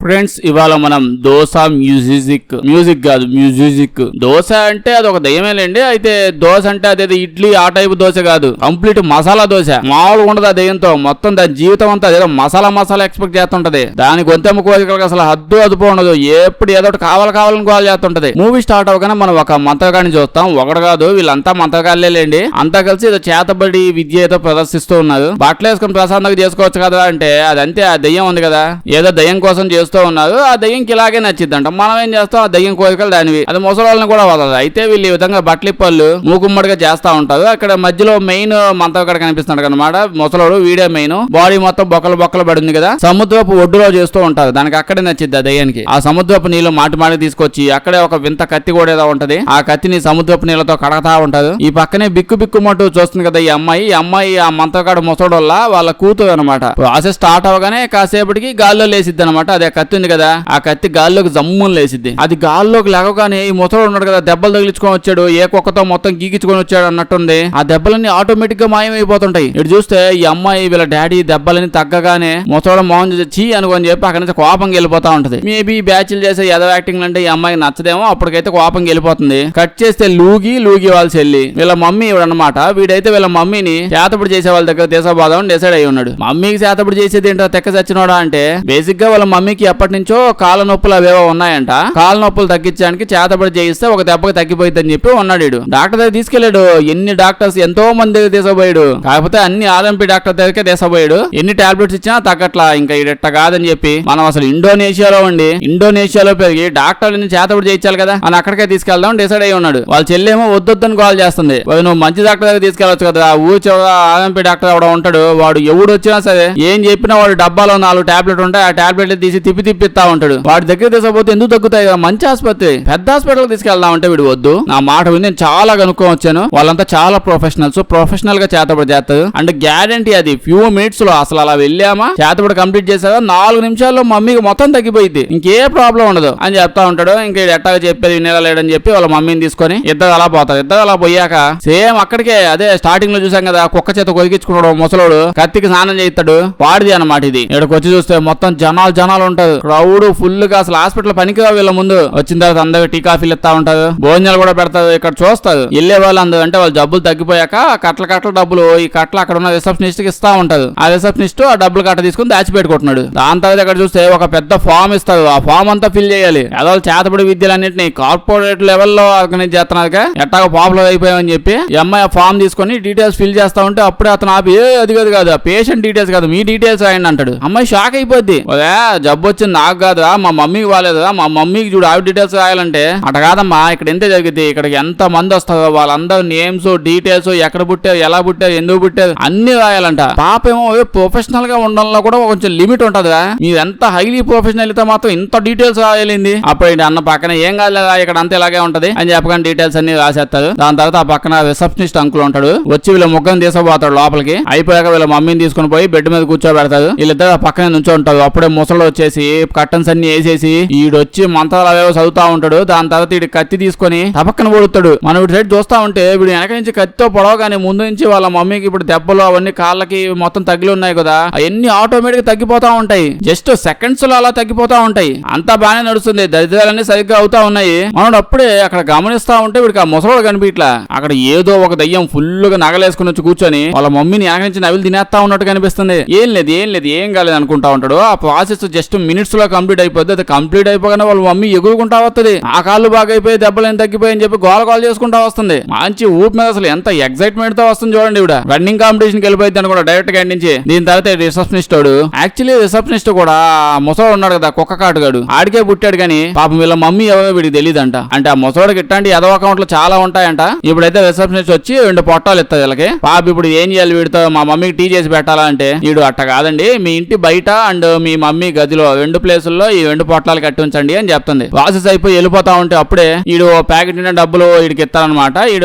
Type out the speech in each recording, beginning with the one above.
Friends ఇవాళ మనం dosa music కాదు మ్యూజిక్ దోశ అంటే అది ఒక దయ్యమేలేండి. అయితే దోశ అంటే అదేదో ఇడ్లీ ఆ టైపు దోశ కాదు, కంప్లీట్ మసాలా దోశ. మామూలుగా ఉండదు ఆ దయ్యంతో. మొత్తం దాని జీవితం అంతా అదేదో మసాలా ఎక్స్పెక్ట్ చేస్తుంటది. దాని గొంతెమ్మ కోరికలకు అసలు అదుపు ఉండదు. ఎప్పుడు ఏదో కావాలని గోల్ చేస్తుంటది. మూవీ స్టార్ట్ అవగానే మనం ఒక మంత్రగాడిని చూస్తాం. ఒకడు కాదు, వీళ్ళంతా మంత్రగాళ్ళేలేండి. అంతా కలిసి ఏదో చేతబడి విద్య ఏదో ప్రదర్శిస్తూ ఉన్నారు. బట్టలు వేసుకుని ప్రశాంతంగా చేసుకోవచ్చు కదా అంటే అదంతే, ఆ దయ్యం ఉంది కదా, ఏదో దయ్యం కోసం చేస్తూ ఉన్నారు. ఆ దయ్యంకి ఇలాగే నచ్చిద్దంట. మనం ఏం చేస్తాం, ఆ దయ్యం కోరికలు దానివి. అది ముసలి కూడా వదలదు. అయితే వీళ్ళు ఈ విధంగా బట్టలిప్పళ్ళు మూకుమ్మడిగా చేస్తా ఉంటారు. అక్కడ మధ్యలో మెయిన్ మంత్రగాడు కనిపిస్తున్నాడు అనమాట. ముసలోడు వీడే మెయిన్. బాడీ మొత్తం బొక్కలు పడింది కదా, సముద్రపు ఒడ్డులో చేస్తూ ఉంటారు. దానికి అక్కడే నచ్చిద్ది ఆ దయ్యానికి. ఆ సముద్రపు నీళ్లు మాటి తీసుకొచ్చి అక్కడే ఒక వింత కత్తి కూడా ఏదో ఉంటది. ఆ కత్తిని సముద్రపు నీళ్ళతో కడగతా ఉంటారు. ఈ పక్కనే బిక్కుమంటూ చూస్తుంది కదా ఈ అమ్మాయి ఆ మంత్రగాడు ముసలోడు వల్ల వాళ్ళ కూతురు అనమాట. ప్రాసెస్ స్టార్ట్ అవగానే కాసేపటికి గాల్లో లేసిద్ది అనమాట. అదే కత్తి ఉంది కదా, ఆ కత్తి గాల్లోకి జమ్ముని లేసిద్ది. అది గాల్లోకి లేవగానే ఈ ముసలోడు ఉన్నాడు కదా, దెబ్బలు తగిలించుకొని వచ్చాడు, ఏ కుక్కతో మొత్తం గీకించుకొని వచ్చాడు అన్నట్టుంది. ఆ దెబ్బలన్నీ ఆటోమేటిక్ గా మాయమైపోతుంటాయి. ఇటు చూస్తే ఈ అమ్మాయి వీళ్ళ డాడీ దెబ్బలని తగ్గగానే ముసలోడు మోహన్ చీ అనుకొని చెప్పి అక్కడి నుంచి కోపంగా వెళ్ళిపోతా ఉంటది. మేబీ బ్యాచ్లు చేసే ఎదవ యాక్టింగ్ అంటే ఈ అమ్మాయికి నచ్చదేమో. అప్పటికైతే కోపంగా వెళ్ళిపోతుంది. కట్ చేస్తే లూగి వాళ్ళ చెల్లి వీళ్ళ మమ్మీ ఇవిడనమాట. వీడైతే వీళ్ళ మమ్మీని చేతబడి చేసే వాళ్ళ దగ్గర తీసుకోబోదామని డిసైడ్ అయ్యి ఉన్నాడు. మమ్మీకి చేతబడి చేసేది ఏంటో తెక్క చచ్చినోడా అంటే, బేసిక్ గా వాళ్ళ మమ్మీకి ఎప్పటి నుంచో కాళ్ళ నొప్పులు అవేవో ఉన్నాయంట. కాళ్ళ నొప్పులు తగ్గించడానికి చేతబడి చేయిస్తే ఒక దెబ్బకి తగ్గిపోయిందని చెప్పి ఉన్నాడు. డాక్టర్ దగ్గర తీసుకెళ్లాడు. ఎన్ని డాక్టర్స్ ఎంతో మంది దగ్గర తీసుకోబోయాడు. కాకపోతే అన్ని ఆర్ఎంపీ డాక్టర్ దగ్గరకే తీసుకోబోయాడు. ఎన్ని టాబ్లెట్స్ ఇచ్చినా తగ్గట్లా. ఇంకా ఇట్ట కాదని చెప్పి మనం అసలు ఇండోనేషియాలో పెరిగి డాక్టర్ని చేతబడి చేయించాలి కదా అని అక్కడికే తీసుకెళ్దాం డిసైడ్ అయ్యి ఉన్నాడు. వాళ్ళ చెల్లేమో వద్దొద్దని కాల్ చేస్తుంది. నువ్వు మంచి డాక్టర్ దగ్గర తీసుకెళ్లొచ్చు కదా, ఊరి ఆర్ఎంపీ డాక్టర్ ఎవడో ఉంటాడు, వాడు ఎవడు వచ్చినా సరే ఏం చెప్పినా వాడు డబ్బాలో 4 టాబ్లెట్ ఉంటాయి, ఆ టాబ్లెట్ తీసి తిప్పిస్తా ఉంటాడు. వాడి దగ్గర తీసుకపోతే ఎందుకు తగ్గుతాయి కదా, మంచి ఆసుపత్రి పెద్ద హాస్పిటల్ తీసుకెళ్దాం అంటే వీడు వద్దు. నా మాట విని నేను చాలా కనుక్కొని వచ్చాను. వాళ్ళంతా చాలా ప్రొఫెషనల్ గా చేతబడి చేస్తారు. అండ్ గ్యారంటీ అది ఫ్యూ మినిట్స్ లో అసలు అలా వెళ్ళామా చేతబడి కంప్లీట్ చేసావా 4 నిమిషాల్లో మమ్మీకి మొత్తం తగ్గిపోయింది, ఇంకే ప్రాబ్లం ఉండదు అని చెప్తా ఉంటాడు. ఇంకా ఎట్టాగా చెప్పేది వినేలేడని చెప్పి వాళ్ళ మమ్మీని తీసుకొని ఇద్దరు అలా పోతారు. ఇద్దరు అలా పోయాక సేమ్ అక్కడికే అదే స్టార్టింగ్ లో చూసాం కదా, కుక్క చేత కొరికించుకున్నాడు ముసలోడు, కత్తికి స్నానం చేస్తాడు. వాడిది అన్నమాట ఇది. ఇక్కడికి వచ్చి చూస్తే మొత్తం జనాలు ఉంటారు. క్రౌడ్ ఫుల్ గా. అసలు హాస్పిటల్ పనికిరా వీళ్ళ ముందు. వచ్చిన తర్వాత అందరూ టీ కాఫీలు ఇస్తా ఉంటారు, భోజనాలు కూడా పెడతారు. ఇక్కడ చూస్తారు వెళ్ళే వాళ్ళు అందరూ. అంటే వాళ్ళు జబ్బులు తగ్గిపోయాక కట్ల డబ్బులు ఈ కట్టలు అక్కడ ఉన్న రిసెప్షనిస్ట్ కి ఇస్తా ఉంటారు. ఆ రిసెప్షనిస్ట్ ఆ డబ్బులు కట్ట తీసుకుని దాచిపెట్టుకుంటున్నాడు. దాని తర్వాత ఇక్కడ చూస్తే ఒక పెద్ద ఫామ్ ఇస్తారు. ఆ ఫామ్ అంతా ఫిల్ చేయాలి. ఏదో చేతబడి విద్యలన్నింటినీ కార్పొరేట్ లెవెల్లో ఆర్గనైజ్ చేస్తున్నారు. ఎట్టాగా పాపులర్ అయిపోయామని చెప్పి ఈ అమ్మాయి ఆ ఫామ్ తీసుకొని డీటెయిల్స్ ఫిల్ చేస్తా ఉంటే అప్పుడే అతను ఆపి అది కాదు పేషెంట్ డీటెయిల్స్ కాదు మీ డీటెయిల్స్ రాయండి అంటాడు. అమ్మాయి షాక్ అయిపోద్ది. జబ్బు వచ్చింది నాకు కాదురా, మా మమ్మీకి బాగాలేదురా, మా మమ్మీకి చూడు ఆవిడ డీటెయిల్స్ రాయాలంటే అట కాదమ్మా, ఇక్కడ ఎంత జరిగింది, ఇక్కడికి ఎంత మంది వస్తారో వాళ్ళందరూ నేమ్స్ డీటెయిల్స్, ఎక్కడ పుట్టారు, ఎలా పుట్టారు, ఎందుకు పుట్టారు అన్ని రాయాలంట. పాప ఏమో ప్రొఫెషనల్ గా ఉండడంలో కూడా కొంచెం లిమిట్ ఉంటదిగా, మీరు ఎంత హైలీ ప్రొఫెషనల్ అయితే మాత్రం ఇంత డీటెయిల్స్ రాయాలింది. అప్పుడు అన్న పక్కన ఏం కాలేదా ఇక్కడ అంత ఇలాగే ఉంటది అని చెప్పగానే డీటెయిల్స్ అన్ని రాసేస్తారు. దాని తర్వాత ఆ పక్కన రిసెప్షనిస్ట్ అంకుల్ ఉంటాడు. వచ్చి వీళ్ళ ముగ్గురిని తీసుకుపోతాడు లోపలికి. అయిపోయాక వీళ్ళ మమ్మీని తీసుకుని పోయి బెడ్ మీద కూర్చోబెడతాడు. వీళ్ళిద్దరు ఆ పక్కనే నుంచో ఉంటారు. అప్పుడే ముసలు వచ్చేసి కర్టన్స్ అన్ని వేసేసి ఈడొచ్చి మంత్రాలు అవేవో చదువుతా ఉంటాడు. దాని తర్వాత వీడి కత్తి తీసుకొని పక్కన పొడుతాడు. మనం వీడి సైడ్ చూస్తా ఉంటే వీడు వెనక నుంచి కత్తితో పొడవగానే ముందు నుంచి వాళ్ళ మమ్మీకి ఇప్పుడు దెబ్బలు అవన్నీ కాళ్ళకి మొత్తం తగిలి ఉన్నాయి కదా, అవన్నీ ఆటోమేటిక్ తగ్గిపోతా ఉంటాయి. జస్ట్ సెకండ్స్ లో అలా తగ్గిపోతా ఉంటాయి. అంతా బాగానే నడుస్తుంది. దరిద్రాలన్నీ సరిగ్గా అవుతా ఉన్నాయి. మనం అప్పుడే అక్కడ గమనిస్తా ఉంటే వీడికి ఆ ముసలోడు కనిపించట్లా. అక్కడ ఏదో ఒక దయ్యం ఫుల్ గా నగలేసుకుని వచ్చి కూర్చొని వాళ్ళ మమ్మీని వెనక నుంచి నవిలు తినేస్తా ఉన్నట్టు కనిపిస్తుంది. ఏం లేదు ఏం కాలేదు అనుకుంటా ఉంటాడు. ఆ ప్రాసెస్ జస్ట్ మినిట్స్ లో కంప్లీట్ అయిపోద్ది. అది కంప్లీట్ అయిపోగానే వాళ్ళ మమ్మీ ఎగురుకుంటా వస్తుంది. ఆ కాళ్ళు బాగా అయిపోయి దెబ్బలు ఏం తగ్గిపోయి అని చెప్పి గోల చేసుకుంటా వస్తుంది. మంచి ఊపి మీద అసలు ఎంత ఎక్సైట్మెంట్ తో వస్తుంది చూడండి. ఇవిడ రన్నింగ్ కాంపిటీషన్ కి వెళ్ళిపోయింది అనుకుంటా డైరెక్ట్ గా నుంచి. దీని తర్వాత రిసెప్షనిస్ట్ యాక్చువల్లీ రిసెప్షనిస్ట్ కూడా ముసలోడు ఉన్నాడు కదా కుక్క కాటుగాడు, ఆడికే పుట్టాడు కానీ పాపం వీళ్ళ మమ్మీ ఎవరో వీడికి తెలియదంట. అంటే ఆ ముసలోడికి ఇట్లాంటి ఎదవ అకౌంట్లు చాలా ఉంటాయంట. ఇప్పుడైతే రిసెప్షనిస్ట్ వచ్చి 2 పొట్టాలు ఇస్తుంది వీళ్ళకి. పాప ఇప్పుడు ఏం చేయాలి వీడితో, మా మమ్మీకి టీ చేసి పెట్టాలా అంటే వీడు అట్ట కాదండి, మీ ఇంటి బయట అండ్ మీ మమ్మీ గదిలో 2 ప్లేసుల్లో ఈ 2 పొట్లాలు కట్టి ఉంచండి అని చెప్తుంది. ప్రాసెస్ అయిపోయి వెళ్ళిపోతా ఉంటే అప్పుడే వీడు ప్యాకెట్ నిండా డబ్బులు వీడికి ఇస్తారనమాట.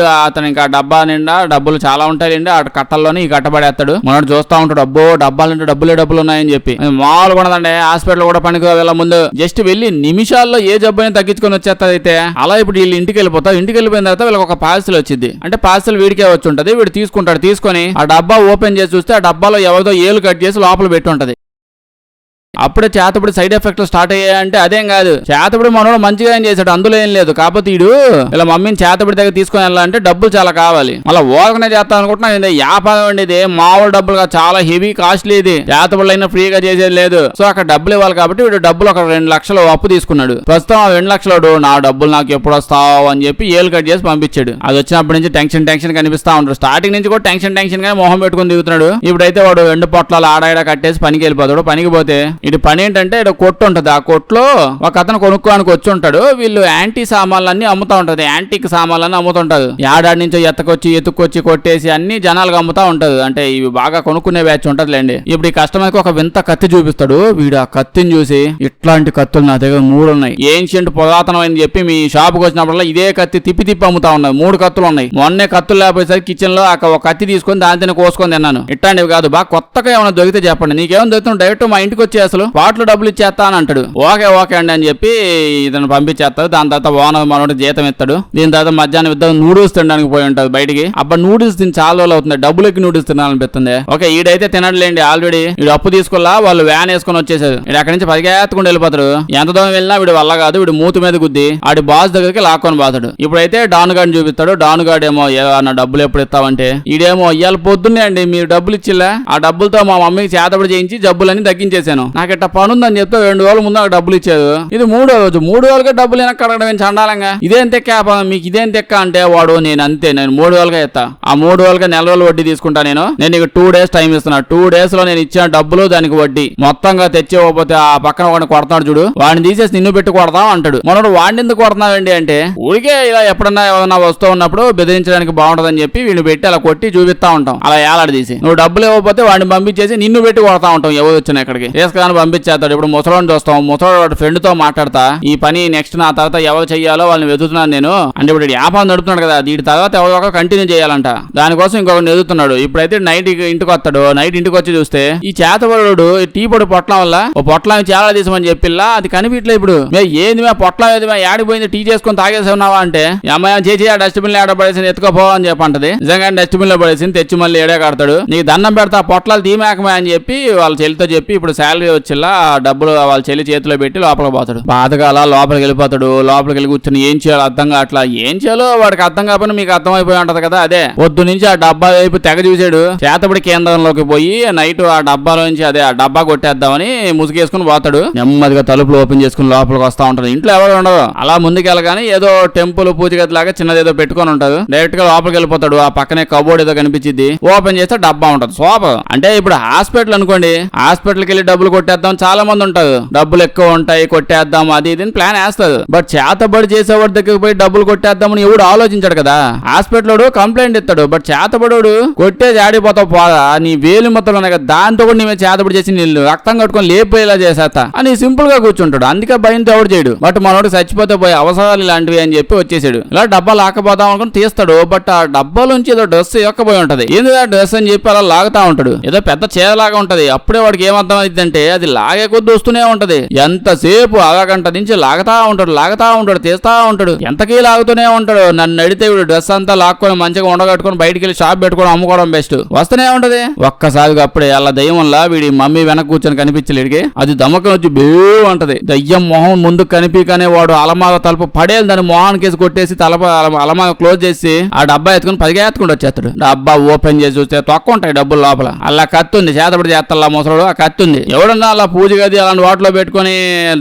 అతను ఇంకా డబ్బా నిండా డబ్బులు చాలా ఉంటాయండి. ఆ కట్టల్లోనే ఈ కట్టబడేస్తాడు. మనోడు చూస్తా ఉంటాడు, అబ్బో డబ్బాలు అంటే డబ్బులు ఉన్నాయని చెప్పి. మామూలుగా ఉండదండి, హాస్పిటల్ కూడా పనికి వెళ్ళ ముందు జస్ట్ వెళ్ళి నిమిషాల్లో ఏ జబ్బుని తగ్గించుకొని వచ్చేస్తుంది. అయితే అలా ఇప్పుడు వీళ్ళు ఇంటికి వెళ్ళిపోతారు. ఇంటికి వెళ్ళిపోయిన తర్వాత వీళ్ళకి ఒక పార్సిల్ వచ్చింది. అంటే పార్సిల్ వీడికే వచ్చి ఉంటది. వీడు తీసుకొని ఆ డబ్బా ఓపెన్ చేసి చూస్తే ఆ డబ్బాలో ఎవరిదో ఏలు కట్ చేసి లోపల పెట్టి ఉంటది. అప్పుడే చేతబడి సైడ్ ఎఫెక్ట్ స్టార్ట్ అయ్యాయంటే అదేం కాదు, చేతబడి మనోడు మంచిగా ఏం చేశాడు, అందులో ఏం లేదు. కాకపోతే ఇడు ఇలా మమ్మీని చేతబడి దగ్గర తీసుకుని వెళ్ళాలంటే డబ్బులు చాలా కావాలి. మళ్ళీ ఓరకనే చేస్తాను అనుకుంటున్నా, వ్యాపారం అండి మామూలు డబ్బులుగా చాలా హెవీ కాస్ట్లీ ఇది, చేతబడులు అయినా ఫ్రీగా చేసేది లేదు. సో అక్కడ డబ్బులు ఇవ్వాలి కాబట్టి వీడు డబ్బులు ఒక 2 లక్షలు అప్పు తీసుకున్నాడు. ప్రస్తుతం ఆ 2 లక్షలు నా డబ్బులు నాకు ఎప్పుడు వస్తావు అని చెప్పి ఏలు కట్ చేసి పంపించాడు. అది వచ్చినప్పటి నుంచి టెన్షన్ కనిపిస్తా ఉంటాడు. స్టార్టింగ్ నుంచి కూడా టెన్షన్ గానే మొహం పెట్టుకుని దిగుతున్నాడు. ఇప్పుడైతే వాడు 2 పొట్లాలు ఆడాడ కట్టేసి పనికి వెళ్ళిపోతాడు. పనికి పోతే ఇటు పని ఏంటంటే ఇటు కొట్టు ఉంటది, ఆ కొట్లో ఒక అతను కొనుక్కోడానికి వచ్చి ఉంటాడు. వీళ్ళు యాంటీ సామాన్లన్నీ అమ్ముతా ఉంటది, యాంటిక్ సామాన్లన్నీ అమ్ముతుంటారు. ఏడాది నుంచో ఎత్తుకొచ్చి కొట్టేసి అన్ని జనాలుగా అమ్ముతా ఉంటది. అంటే ఇవి బాగా కొనుక్కునే బ్యాచ్ ఉంటదిలేండి. ఇప్పుడు ఈ కస్టమర్ కి ఒక వింత కత్తి చూపిస్తాడు. వీడు ఆ కత్తిని చూసి ఇట్లాంటి కత్తులు నా దగ్గర 3 ఉన్నాయి, ఏన్షియంట్ పురాతనం అని చెప్పి మీ షాప్ కు వచ్చినప్పుడల్లా ఇదే కత్తి తిప్పి అమ్ముతా ఉన్నాయి. 3 కత్తులు ఉన్నాయి. మొన్నే కత్తులు లేకపోయేసరికి కిచెన్ లో ఒక కత్తి తీసుకొని దాంతో కోసుకొని తిన్నాను. ఇట్లాంటివి కాదు, బాగా కొత్తగా ఏమైనా దొరికితే చెప్పండి, నీకేమైనా దొరుకుతుంది డైరెక్ట్ మా ఇంటికి వచ్చి అసలు పాటలు డబ్బులు ఇచ్చేస్తా అని అంటాడు. ఓకే అండి అని చెప్పి ఇతను పంపించేస్తాడు. దాని తర్వాత ఓనర్ మనోడి జీతం ఇస్తాడు. దీని తర్వాత మధ్యాహ్నం ఇద్దరు నూడిల్స్ తినడానికి పోయి ఉంటారు బయటికి. అబ్బా నూడిల్స్ తిని చాలా రోజులు అవుతుంది, డబ్బులకి నూడిల్స్ తినాలనిపిస్తుంది. ఓకే ఈడైతే తినట్లేండి, ఆల్రెడీ వీడు అప్పు తీసుకుల్లా వాళ్ళు వ్యాన్ వేసుకొని వచ్చేసారు. వీడు అక్కడి నుంచి పరిగెత్తుకుంటూ వెళ్ళిపోతాడు. ఎంత దూరం వెళ్ళినా వీడు వల్ల కాదు, వీడు మూతి మీద గుద్ది ఆడి బాస్ దగ్గరికి లాక్కొని పోతాడు. ఇప్పుడైతే డానుగాడిని చూపిస్తాడు. డానుగాడు ఏమో నా డబ్బులు ఎప్పుడు ఇస్తావంటే ఈడేమో ఇవాళ పొద్దున్నే అండి మీరు డబ్బులు ఇచ్చిలా, ఆ డబ్బులతో మా మమ్మీకి చేతబడి చేయించి జబ్బులన్నీ తగ్గించేశాను, నాకు ఇట్ట పనుందని చెప్తే 2 రోజుల ముందు నాకు డబ్బులు ఇచ్చారు. ఇది 3వ రోజు, 3 రోజులుగా డబ్బులు వెనక్కి అడగడం ఏం చండాలంగా, ఇదేం తెక్క మీకు ఇదేం తెక్క అంటే వాడు నేను 3 రోజులుగా ఇస్తా, ఆ 3 రోజులుగా నెల రోజులు వడ్డీ తీసుకుంటా, నేను నీకు 2 డేస్ టైం ఇస్తున్నా, 2 డేస్ లో నేను ఇచ్చిన డబ్బులు దానికి వడ్డీ మొత్తంగా తెచ్చిపోతే ఆ పక్కన వాడిని కొడతాడు చూడు, వాడిని తీసేసి నిన్ను పెట్టి కొడతాం అంటాడు. మనోడు వాడిని ఎందుకు కొడుతున్నావండి అంటే ఊరికే ఇలా ఎప్పుడన్నా ఏమన్నా వస్తూ ఉన్నప్పుడు బెదిరించడానికి బాగుంటదని చెప్పి వీడిని పెట్టి అలా కొట్టి చూపిస్తా ఉంటాం, అలా ఏలాడి తీసి. నువ్వు డబ్బులు ఇవ్వకపోతే వాడిని పంపించేసి నిన్ను పెట్టి కొడతా ఉంటాం. ఎవరు వచ్చినా ఇక్కడికి తీసుకుని పంపించేస్తాడు. ఇప్పుడు ముసలోని చూస్తాం, ముసలోడు ఫ్రెండ్ తో మాట్లాడతా ఈ పని నెక్స్ట్ నా తర్వాత ఎవరు చెయ్యాలో వాళ్ళని వెతుకుతున్నాను నేను అంటే. ఇప్పుడు వ్యాపారం నడుపుతున్నాడు కదా, దీని తర్వాత ఎవరో కంటిన్యూ చేయాలంట, దానికోసం ఇంకొకటి ఎదుగుతున్నాడు. ఇప్పుడైతే నైట్ ఇంటికి వస్తాడు. నైట్ ఇంటికి వచ్చి చూస్తే ఈ చేతబడు టీ పొడి పొట్లం వల్ల ఓ పొట్లం చాలా తీసామని చెప్పిల్లా, అది కనిపించలే. ఇప్పుడు ఏంది మే పొట్లం ఏది మే ఆడిపోయింది, టీ చేసుకుని తాగేసావున్నావా అంటే అమ్మాయి చేసి ఆ డస్ట్బిన్ లో ఏడబడేసి ఎత్తుకోపో అని చెప్పంటది. నిజంగా డస్ట్బిన్ లో పడేసి తెచ్చి మళ్ళీ ఏడే కడతాడు. నీకు దండం పెడతా పొట్లాలు తీమాకమే అని చెప్పి వాళ్ళ చెల్లితో చెప్పి ఇప్పుడు శాలరీ వచ్చిల్లా డబ్బులు వాళ్ళ చెల్లి చేతిలో పెట్టి లోపలికి పోతాడు. బాధగా అలా లోపలికి వెళ్ళిపోతాడు. లోపలికి వెళ్ళి కూర్చొని ఏం చేయాలో అర్థం కావట్లా, ఏం చేయాలో వాడికి అర్థం కాకపోయినా మీకు అర్థం అయిపోయి ఉంటది కదా. అదే పొద్దు నుంచి ఆ డబ్బా వైపు తెగ చూసాడు. చేతబడి కేంద్రంలోకి పోయి నైట్ ఆ డబ్బాలో నుంచి ఆ డబ్బా కొట్టేద్దామని ముసుగేసుకుని పోతాడు. నెమ్మదిగా తలుపులు ఓపెన్ చేసుకుని లోపలికి వస్తా ఉంటాడు. ఇంట్లో ఎవరు ఉండదు. అలా ముందుకెళ్ళగానే ఏదో టెంపుల్ పూజగది లాగా చిన్నది ఏదో పెట్టుకొని ఉంటాడు. డైరెక్ట్ గా లోపలికి వెళ్ళిపోతాడు. ఆ పక్కనే కబోర్డ్ ఏదో కనిపించింది. ఓపెన్ చేస్తే డబ్బా ఉంటది. సోప అంటే ఇప్పుడు హాస్పిటల్ అనుకోండి, హాస్పిటల్కి వెళ్ళి డబ్బులు కొట్టేద్దాం చాలా మంది ఉంటారు, డబ్బులు ఎక్కువ ఉంటాయి కొట్టేద్దాం అది ఇది ప్లాన్ వేస్తారు. బట్ చేతబడి చేసేవాడి దగ్గరికి పోయి డబ్బులు కొట్టేద్దామని ఎవడు ఆలోచించాడు కదా. హాస్పిటల్ కంప్లైంట్ ఇస్తాడు, బట్ చేతబడు కొట్టేసి ఆడిపోతావు పోదా నీ వేలు మొత్తం ఉన్నాయి కదా, దాంతో కూడా నీ చేతబడి చేసి నీళ్ళు రక్తం కట్టుకొని లేపోయేలా చేసేస్తా అని సింపుల్ గా కూర్చుంటాడు. అందుకే భయంతో ఎవడు చేయడు. బట్ మనోడు చచ్చిపోతే పోయి అవసరాలు ఇలాంటివి అని చెప్పి వచ్చేసాడు. ఇలా డబ్బా లాకపోదాం అనుకుని తీస్తాడు. బట్ ఆ డబ్బాలోంచి ఏదో డ్రెస్ ఎక్కపోయి ఉంటది. ఏంది ఆ డ్రెస్ అని చెప్పి అలా లాగుతా ఉంటాడు. ఏదో పెద్ద చీరలాగా ఉంటది. అప్పుడే వాడికి ఏమర్థం అయిందంటే అది లాగే కొద్ది వస్తూనే ఉంటది. ఎంతసేపు అరగంట నుంచి లాగుతా ఉంటాడు తీస్తా ఉంటాడు. ఎంతకీ లాగుతూనే ఉంటాడు. నన్ను అడిగితే వీడు డ్రెస్ అంతా లాక్కొని మంచిగా ఉండగట్టుకుని బయటికి వెళ్ళి షాప్ పెట్టుకొని అమ్ముకోవడం బెస్ట్. వస్తూనే ఉంటది. ఒక్కసారిగా అప్పుడే అలా దయ్యం వల్ల వీడి మమ్మీ వెనక కూర్చొని కనిపించలేడికి అది దమ్మకం వచ్చి బేవు అంటది. దయ్యం మొహం ముందు కనిపించగానే వాడు అలమాగ తలుపు పడేది దాని మొహాన్ కేసి కొట్టేసి అలమాగ క్లోజ్ చేసి ఆ డబ్బా ఎత్తుకుని పరిగెత్తుకుంటూ వచ్చేస్తాడు. డబ్బా ఓపెన్ చేసి చూస్తే తొక్క ఉంటాయి డబ్బులు లోపల. అలా కత్తి ఉంది, చేతబడి చేస్తా ముసడు ఆ కత్తి ఉంది. ఎవడన్నా అలా పూజ గది అలాంటి వాటిలో పెట్టుకుని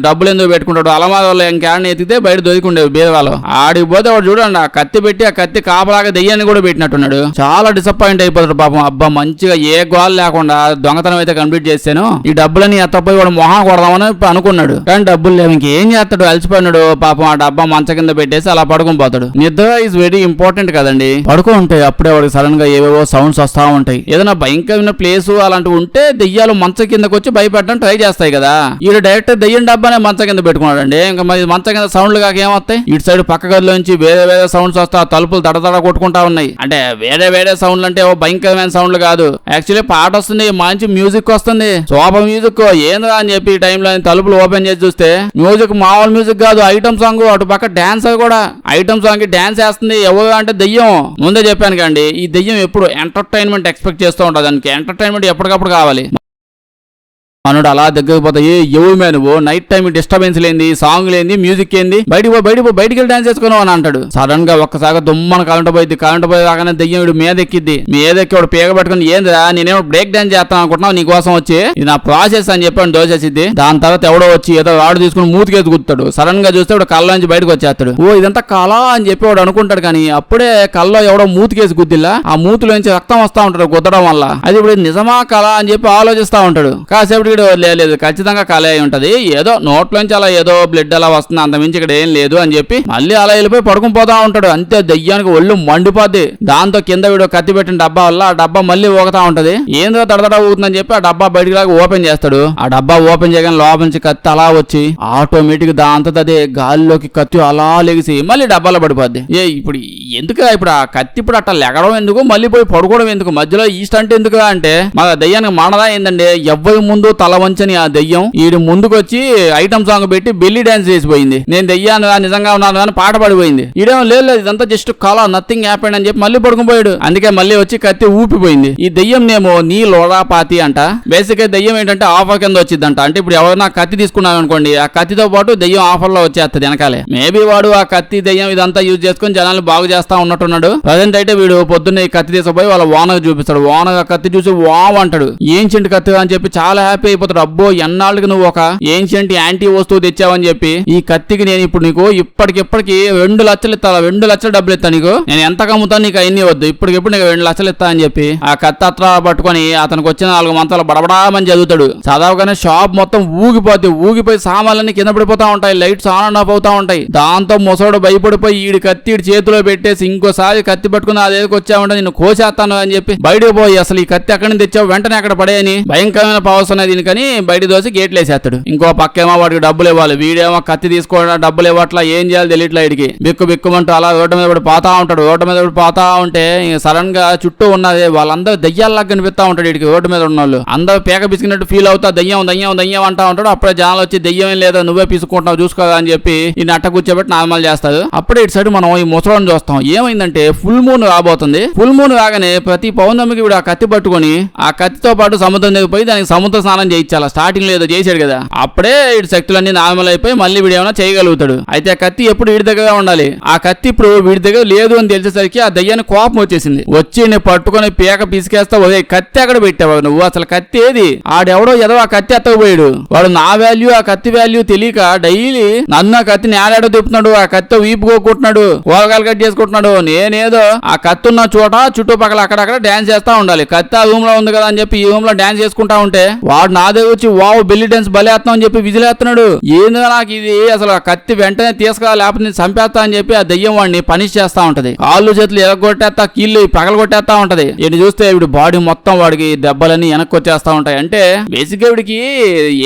డబ్బులు ఎందుకు పెట్టుకుంటాడు. అలమాగ వల్ల ఇంకేమన్నా ఎత్తితే బయట దొరికిండేవి బీదవాళ్ళు. ఆడికి పోతే వాడు చూడండి ఆ కత్తి పెట్టి ఆ కత్తి కాపలాగా దెయ్యాన్ని కూడా పెట్టినట్టున్నాడు. చాలా డిసప్పాయింట్ అయిపోతాడు పాపం. అబ్బా మంచిగా ఏ గోల్ లేకుండా దొంగతనం అయితే కంప్లీట్ చేశాను, ఈ డబ్బులని ఎత్తపోయి వాడు మొహం కొడదామని అనుకున్నాడు. కానీ డబ్బులు లేవు. ఇంకేం చేస్తాడు, అలసిపోయినాడు పాపం. ఆ డబ్బా మంచ కింద పెట్టేసి అలా పడుకుని పోతాడు. నిద్ర ఈజ్ వెరీ ఇంపార్టెంట్ కదండి. పడుకుంటే అప్పుడే వాడికి సడన్ గా ఏవేవో సౌండ్స్ వస్తా ఉంటాయి. ఏదైనా భయంకరమైన ప్లేస్ అలాంటివి ఉంటే దెయ్యాలు మంచ కిందకి వచ్చి భయపెట్టడం ట్రై చేస్తాయి కదా. ఈడు డైరెక్ట్ దెయ్యం డబ్బానే మంచ కింద పెట్టుకున్నాడండి. ఇంకా మరి మంచ కింద సౌండ్లు కాక ఏమొస్తాయి. ఇటు సైడ్ పక్క గదిలోంచి వేరే సౌండ్స్ వస్తా తలుపులు దడదడ కొట్టుకుంటా ఉన్నాయి. అంటే వేరే సౌండ్లు అంటే ఓ భయంకరమైన సౌండ్లు కాదు. యాక్చువల్లీ పాట వస్తుంది, మంచి మ్యూజిక్ వస్తుంది, సోప మ్యూజిక్ ఏందా అని చెప్పి ఈ టైంలో తలుపులు ఓపెన్ చేసి చూస్తే మ్యూజిక్ మామూలు మ్యూజిక్ కాదు, ఐటమ్ సాంగ్. అటు పక్క డాన్స్ కూడా ఐటమ్ సాంగ్ కి డాన్స్ వేస్తుంది. ఎవరు అంటే దెయ్యం. ముందే చెప్పాను కండి, ఈ దెయ్యం ఎప్పుడు ఎంటర్టైన్మెంట్ ఎక్స్పెక్ట్ చేస్తూ ఉంటుంది. దానికి ఎంటర్టైన్మెంట్ ఎప్పటికప్పుడు కావాలి. మనోడు అలా దగ్గరకు పోతా, ఎవరు మే నువ్వు, నైట్ టైం డిస్టర్బెన్స్ లేని, సాంగ్ లేని, మ్యూజిక్ ఏంది, బయటికి వెళ్ళి డాన్స్ చేసుకున్నావు అని అంటాడు. సడన్ గా ఒక్కసారి దుమ్మన కరెంట్ పోయి రాగానే దెయ్యం వీడు మీదెక్కిద్ది. వాడు పీక పట్టుకుని, ఏంద్రా నేనేమో బ్రేక్ డాన్స్ చేస్తాను అనుకుంటున్నావు, నీకోసం వచ్చి ఇది నా ప్రాసెస్ అని చెప్పాను దోసేసిద్ది. దాని తర్వాత ఎవడో వచ్చి ఏదో రాడు తీసుకుని మూతికేసి గుర్తాడు. సడన్ గా చూస్తే వాడు కళ్ళ నుంచి బయటకు వచ్చేస్తాడు. ఇదంతా కళ అని చెప్పి వాడు అనుకుంటాడు. కానీ అప్పుడే కళ్ళలో ఎవడో మూతికేసి గుద్దిలా, ఆ మూతిలోంచి రక్తం వస్తా ఉంటాడు గుద్దడం వల్ల. అది ఇప్పుడు నిజమా కళ అని చెప్పి ఆలోచిస్తా ఉంటాడు. కాసేపు లేదు ఖచ్చితంగా కళ అయి ఉంటది, ఏదో నోట్లోంచి అలా ఏదో బ్లడ్ అలా వస్తుంది, అంతమించి ఇక్కడ ఏం లేదు అని చెప్పి మళ్ళీ అలా వెళ్ళిపోయి పడుకుని పోతా ఉంటాడు. అంతే దెయ్యానికి ఒళ్ళు మండిపోద్ది. దాంతో కింద వీడు కత్తి పెట్టిన డబ్బా వల్ల ఆ డబ్బా మళ్ళీ ఊగుతా ఉంటది. ఏందో తడతడ ఊగుతుందని చెప్పి ఆ డబ్బా బయటికి లాగా ఓపెన్ చేస్తాడు. ఆ డబ్బా ఓపెన్ చేయగానే లోపల నుంచి కత్తి అలా వచ్చి ఆటోమేటిక్ దాంతో అదే గాలిలోకి కత్తి అలా లెగిసి మళ్ళీ డబ్బాలో పడిపోద్ది. ఇప్పుడు ఇప్పుడు ఆ కత్తి ఇప్పుడు అట్లా లెగడం ఎందుకు, మళ్ళీ పోయి పడుకోవడం ఎందుకు, మధ్యలో ఈ స్టంట్ ఎందుకు అంటే మన దెయ్యానికి మనదా ఏందండి, ఎవ్వరి ముందు తల వంచని ఆ దెయ్యం ఈడి ముందుకు వచ్చి ఐటమ్ సాంగ్ పెట్టి బెల్లి డాన్స్ చేసిపోయింది. నేను దెయ్యాను నిజంగా ఉన్నాను అని పాట పడిపోయింది. ఈడేమో లేదు ఇదంతా జస్ట్ కళ, నథింగ్ హ్యాపెండ్ అని చెప్పి మళ్ళీ పడుకుపోయాడు. అందుకే మళ్ళీ వచ్చి కత్తి ఊపిపోయింది. ఈ దెయ్యం నేమో నీ లోడాపాతి అంట. బేసిక్ గా దెయ్యం ఏంటంటే ఆఫర్ కింద వచ్చిందంట. అంటే ఇప్పుడు ఎవరైనా కత్తి తీసుకున్నాను అనుకోండి, ఆ కత్తితో పాటు దెయ్యం ఆఫర్ లో వచ్చేస్తుంది వెనకాలే. మేబీ వాడు ఆ కత్తి దెయ్యం ఇదంతా యూజ్ చేసుకుని జనాలు బాగు చేస్తా ఉన్నట్టున్నాడు. ప్రజెంట్ అయితే వీడు పొద్దున్న ఈ కత్తి తీసుకుపోయి వాళ్ళ ఓనర్ చూపిస్తాడు. ఓనర్ ఆ కత్తి చూసి వావ్ అంటాడు, ఏన్షియంట్ కత్తి అని చెప్పి చాలా హ్యాపీ అయిపోతాడు. అబ్బో ఎన్నాళ్ళకి నువ్వు ఒక ఏన్షియంట్ యాంటీ వస్తువు తెచ్చావని చెప్పి, ఈ కత్తికి నేను ఇప్పుడు నీకు ఇప్పటికిప్పటికి 2 లక్షలు ఇస్తా, 2 లక్షల డబ్బులు ఇస్తా, నీకు నేను ఎంత కమ్ముతాను నీకు అన్ని వద్దు, ఇప్పటికిప్పుడు నీకు 2 లక్షలు ఇస్తా అని చెప్పి ఆ కత్తి అత్ర పట్టుకొని అతనికి వచ్చిన 4 మంత్రాలు బడబడామని చదువుతాడు. చదవగానే షాప్ మొత్తం ఊగిపోయి సామాన్లన్నీ కింద పడిపోతా ఉంటాయి, లైట్స్ ఆన్ అండ్ ఆఫ్ అవుతా ఉంటాయి. దాంతో ముసోడు భయపడిపోయి ఈడి కత్తి చేతిలో పెట్టేసి ఇంకోసారి కత్తి పట్టుకుని అదేకి వచ్చావంటే నేను కోసేస్తాను అని చెప్పి బయటకు పోయి అసలు ఈ కత్తి ఎక్కడి నుంచి తెచ్చావు, వెంటనే అక్కడ పడేయని భయంకరమైన పవర్స్ ఉన్నాయి దీనికని బయట దోసి గేట్లు వేసేస్తాడు. ఇంకో పక్కేమో వాడికి డబ్బులు ఇవ్వాలి, వీడేమో కత్తి తీసుకోవడం డబ్బులు ఇవ్వట్లా, ఏం చేయాలి తెలియట్లా వీడికి. బిక్కుమంటూ అలా రోడ్డు మీద పోతా ఉంటాడు. రోడ్డు మీద పోతా ఉంటే సడన్ గా చుట్టూ ఉన్నది వాళ్ళందరూ దయ్యాల్లాగా కనిపిస్తా ఉంటాడు. వీడికి రోడ్డు మీద ఉన్న వాళ్ళు అందరూ పేక పిసికినట్టు ఫీల్ అవుతా దయ్యం అంటా ఉంటాడు. అప్పుడే జనాలు వచ్చి దయ్యం ఏం లేదా నువ్వే పిసుకుంటున్నావు చూసుకోగా అని చెప్పి ఈ నట్ట కూర్చోబెట్టి నార్మల్ చేస్తాడు. అప్పుడే ఇటు సైడ్ మనం ఈ ముసలోని చూస్తాం. ఏమైందంటే ఫుల్ మూన్ రాబోతుంది. ఫుల్ మూన్ రాగానే ప్రతి పౌర్ణమికి వీడు ఆ కత్తి పట్టుకొని ఆ కత్తితో పాటు సముద్రం దగ్గర పోయి దానికి సముద్ర స్నానం చేయించాలి. స్టార్టింగ్ లో ఏదో చేశాడు కదా, అప్పుడే వీడి శక్తులన్నీ నార్మల్ అయిపోయి మళ్ళీ వీడు ఏమైనా చేయగలుగుతాడు. అయితే ఆ కత్తి ఎప్పుడు వీడి దగ్గర ఉండాలి. ఆ కత్తి ఇప్పుడు వీడి దగ్గర లేదు అని తెలిసేసరికి ఆ దయ్యానికి కోపం వచ్చేసింది. వచ్చి నేను పట్టుకొని పీక పిసికేస్తా, కత్తి ఎక్కడ పెట్టావు నువ్వు, అసలు కత్తి ఏది, ఆడెవడో ఏదో ఆ కత్తి ఎత్తకపోయాడు. వాడు నా వాల్యూ ఆ కత్తి వాల్యూ తెలియక డైలీ నన్ను ఆ కత్తిని ఏడాడో తిప్పుతున్నాడు, ఆ కత్తి వీపుకోకుంటున్నాడు, కూరగాయలు కట్ చేసుకుంటున్నాడు. నేనేదో ఆ కత్తి ఉన్న చోట చుట్టుపక్కల అక్కడక్కడ డాన్స్ చేస్తా ఉండాలి. కత్తి ఆ రూమ్ లో ఉంది కదా అని చెప్పి ఈ రూమ్ లో డాన్స్ చేసుకుంటా ఉంటే వాడు నా దగ్గర వచ్చి వావ్ బెల్లి డాన్స్ బలేస్తాం అని చెప్పి విజిలేస్తున్నాడు. ఏందో నాకు ఇది అసలు ఆ కత్తి వెంటనే తీసుకురా లేకపోతే చంపేస్తా అని చెప్పి ఆ దెయ్యం వాడిని పనిష్ చేస్తా ఉంటది. కాళ్ళు చేతులు ఎరగొట్టేస్తా, కీళ్ళు పగల కొట్టేస్తా ఉంటది. ఇటు చూస్తే వీడి బాడీ మొత్తం వాడికి దెబ్బలన్నీ వెనక్కి వచ్చేస్తా ఉంటాయి. అంటే బేసిక్ గా వీడికి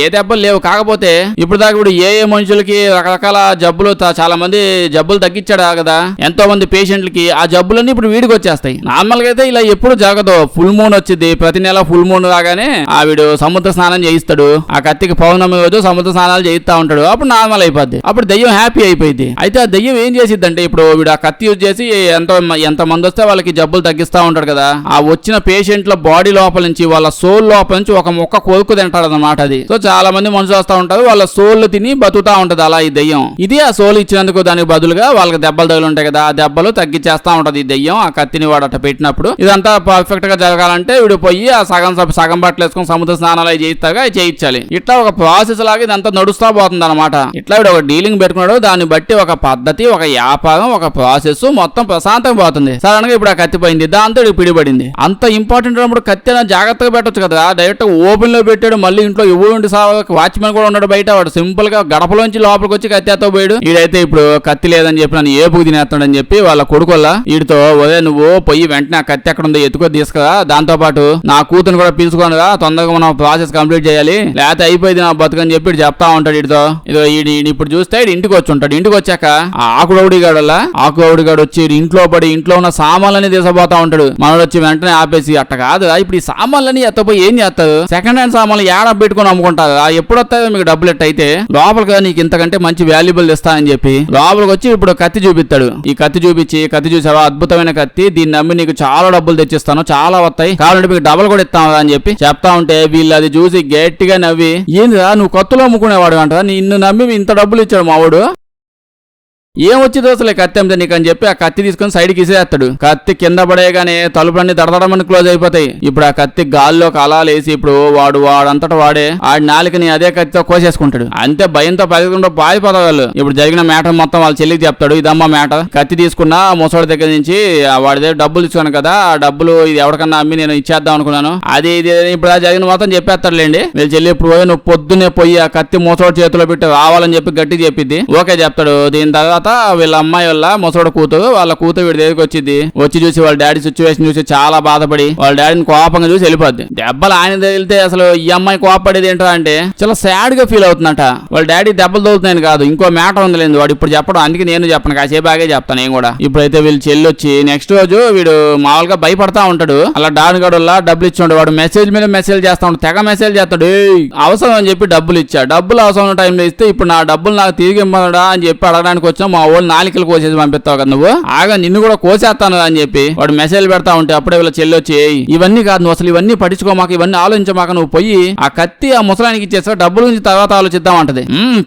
ఏ దెబ్బలు లేవు. కాకపోతే ఇప్పుడు దాకా వీడు ఏ మనుషులకి రకరకాల జబ్బులు చాలా మంది జబ్బులు తగ్గించాడు కదా, ఎంతో మంది పేషెంట్లకి ఆ జబ్బులన్నీ ఇప్పుడు వీడికి వచ్చేస్తాయి. నార్మల్ గా అయితే ఇలా ఎప్పుడు జరగదు. ఫుల్ మూన్ వచ్చింది, ప్రతి నెల ఫుల్ మూన్ రాగానే ఆ వీడు సముద్ర స్నానం చేయిస్తాడు. ఆ కత్తికి పౌర్ణమి రోజు సముద్ర స్నానాలు చేయిస్తా ఉంటాడు. అప్పుడు నార్మల్ అయిపోద్ది. అప్పుడు దెయ్యం హ్యాపీ అయిపోయింది. అయితే ఆ దెయ్యం ఏం చేసిద్దంటే ఇప్పుడు వీడు ఆ కత్తి యూజ్ చేసి ఎంత మంది వస్తే వాళ్ళకి జబ్బులు తగ్గిస్తా ఉంటాడు కదా, ఆ వచ్చిన పేషెంట్ల బాడీ లోపల నుంచి వాళ్ళ సోల్ లోపల నుంచి ఒక మొక్క కొరుకు తింటాడు అన్నమాట. అది సో చాలా మంది మనుషులు వస్తా ఉంటారు, వాళ్ళ సోల్ తిని బతుకుతా ఉంటది అలా ఈ దెయ్యం. ఇది ఆ సోల్ ఇచ్చినందుకు దానికి బదులుగా వాళ్ళకి దెబ్బలు తగులు ఉంటాయి కదా, ఆ దెబ్బలు తగ్గించేస్తా ఉంటది ఈ దెయ్యం ఆ కత్తిని వాడు అట్ట పెట్టినప్పుడు. ఇదంతా పర్ఫెక్ట్ గా జరగాలంటే వీడు పోయి ఆ సగం బట్టలు వేసుకుని సముద్ర స్నానాలు చేయిస్తాగా చేయించాలి. ఇట్లా ఒక ప్రాసెస్ లాగా ఇదంతా నడుస్తా పోతుంది అనమాట. ఇట్లా వీడు ఒక డీలింగ్ పెట్టుకున్నాడు, దాన్ని బట్టి ఒక పద్ధతి, ఒక వ్యాపారం, ఒక ప్రాసెస్ మొత్తం ప్రశాంతంగా పోతుంది. సడన్ గా ఇప్పుడు ఆ కత్తి పోయింది, దాంతో పిడిపడింది. అంత ఇంపార్టెంట్ అన్నప్పుడు కత్తి జాగ్రత్తగా పెట్టొచ్చు కదా, డైరెక్ట్ ఓపెన్ లో పెట్టాడు. మళ్ళీ ఇంట్లో ఎవరు వాచ్మెన్ కూడా ఉన్నాడు బయట, వాడు సింపుల్ గా గడపలోంచి లోపలికి వచ్చి కత్తి ఎత్తో పోయాడు. ఈడైతే ఇప్పుడు కత్తి లేదని చెప్పి నన్ను ఏపుకు తినేస్తాడని చెప్పి వాళ్ళ కొడుకోల్లా వీడితో నువ్వు పోయి వెంటనే ఆ కత్తి ఎక్కడ ఉందో ఎత్తుకో తీసుకురా, దాంతో పాటు నా కూతురు కూడా పిలుచుకోనరా, తొందరగా మనం ప్రాసెస్ కంప్లీట్ చేయాలి, లేకపోతే అయిపోయింది నా బతుకని చెప్పి చెప్తా ఉంటాడు. వీడితో ఇదో ఇప్పుడు చూస్తే ఇంటికి వచ్చి ఉంటాడు. ఇంటికి వచ్చాక ఆకురౌడిగాడు వచ్చి ఇంట్లో పడి ఇంట్లో ఉన్న సామాన్లని తీసపోతా ఉంటాడు. మనోడు వచ్చి వెంటనే ఆపేసి అట్ట కాదు ఇప్పుడు ఈ సామాన్లని ఎత్తపోయి ఏం చేస్తారు, సెకండ్ హ్యాండ్ సామాన్లు ఏడ పెట్టుకుని అమ్ముకుంటారు, ఎప్పుడు వస్తాయో మీకు డబ్బులు ఎట్టయితే లోపలికి నీకు ఇంతకంటే మంచి వాల్యుబుల్ ఇస్తానని చెప్పి లోపలికి వచ్చి ఇప్పుడు కత్తి చూపిస్తాడు. ఈ కత్తి కత్తి చూసావా అద్భుతమైన కత్తి, దీన్ని నమ్మి నీకు చాలా డబ్బులు తెచ్చిస్తాను, చాలా వస్తాయి, కావాలంటే మీకు డబ్బులు కూడా ఇస్తాను అని చెప్పి చెప్తా ఉంటే వీళ్ళు అది చూసి చూసి గట్టిగా నవ్వి, ఏందిరా నువ్వు కత్తులు అమ్ముకునేవాడు అంట, నిన్ను నమ్మి ఇంత డబ్బులు ఇచ్చాడు మావాడు, ఏమొచ్చిందో అసలు కత్తి అమ్మితే నీకు అని చెప్పి ఆ కత్తి తీసుకుని సైడ్కి ఇసేస్తాడు. కత్తి కింద పడేగానే తలుపులన్నీ దడదడమని క్లోజ్ అయిపోతాయి. ఇప్పుడు ఆ కత్తి గాల్లోకి అలా లేసి ఇప్పుడు వాడంతటా వాడే ఆడి నాలికని అదే కత్తితో కోసేసుకుంటాడు. అంతే భయంతో పరిగెత్తుకుంటూ పారిపోతారు వాళ్ళు. ఇప్పుడు జరిగిన మ్యాటర్ మొత్తం వాళ్ళ చెల్లికి చెప్తాడు, ఇదమ్మా మ్యాటర్, కత్తి తీసుకున్న ముసడి దగ్గర నుంచి వాడి దగ్గర డబ్బులు ఇచ్చాను కదా, ఆ డబ్బులు ఇది ఎవరికన్నా అమ్మి నేను ఇచ్చేద్దాం అనుకున్నాను, అది ఇది ఇప్పుడు ఆ జరిగిన మొత్తం చెప్పేస్తాడులేండి. వీళ్ళు చెల్లి ఇప్పుడు నువ్వు పొద్దున్నే పోయి ఆ కత్తి ముసడి చేతిలో పెట్టి రావాలని చెప్పి గట్టి చెప్పిద్ది. ఓకే చెప్తాడు. దీని తర్వాత వీళ్ళ అమ్మాయి వల్ల ముసడు కూతురు వాళ్ళ కూతురు వీడి దగ్గరికి వచ్చింది. వచ్చి చూసి వాళ్ళ డాడీ సిచ్యువేషన్ చూసి చాలా బాధపడి వాళ్ళ డాడీని కోపంగా చూసి వెళ్ళిపోద్ది. దెబ్బలు ఆయన తగిలితే అసలు ఈ అమ్మాయి కోపపడేది ఏంటో అంటే చాలా సాడ్ గా ఫీల్ అవుతుందట. వాళ్ళ డాడీ దెబ్బలు తోలుతున్నాయని కాదు, ఇంకో మ్యాటర్ ఉంది లేదు వాడు ఇప్పుడు చెప్పడం, అందుకే నేను చెప్పను, కాసేపు బాగే చెప్తాను నేను కూడా. ఇప్పుడైతే వీళ్ళు చెల్లి వచ్చి నెక్స్ట్ రోజు వీడు మామూలుగా భయపడతా ఉంటాడు. అలా డాన్గడుల్లా డబ్బులు ఇచ్చి వాడు మెసేజ్ మీద మెసేజ్ చేస్తా ఉంటాడు, తెగ మెసేజ్ చేస్తాడు, అవసరం అని చెప్పి డబ్బులు ఇచ్చా, డబ్బులు అవసరం టైంలో ఇస్తే ఇప్పుడు నా డబ్బులు నాకు తిరిగి ఇవ్వడా అని చెప్పి అడగడానికి వచ్చా, మా వాళ్ళు నాలికలు కోసేసి పంపిస్తావు కదా నువ్వు, ఆగా నిన్ను కూడా కోసేస్తాను అని చెప్పి వాడు మెసేజ్ పెడతా ఉంటే అప్పుడే వీళ్ళ చెల్లి వచ్చి, ఇవన్నీ కాదు నువ్వు అసలు ఇవన్నీ పట్టించుకోమాక, ఇవన్నీ ఆలోచించమాక, నువ్వు పోయి ఆ కత్తి ఆ ముసలానికి ఇచ్చేస్తా, డబ్బుల నుంచి తర్వాత ఆలోచిద్దాం అంటది.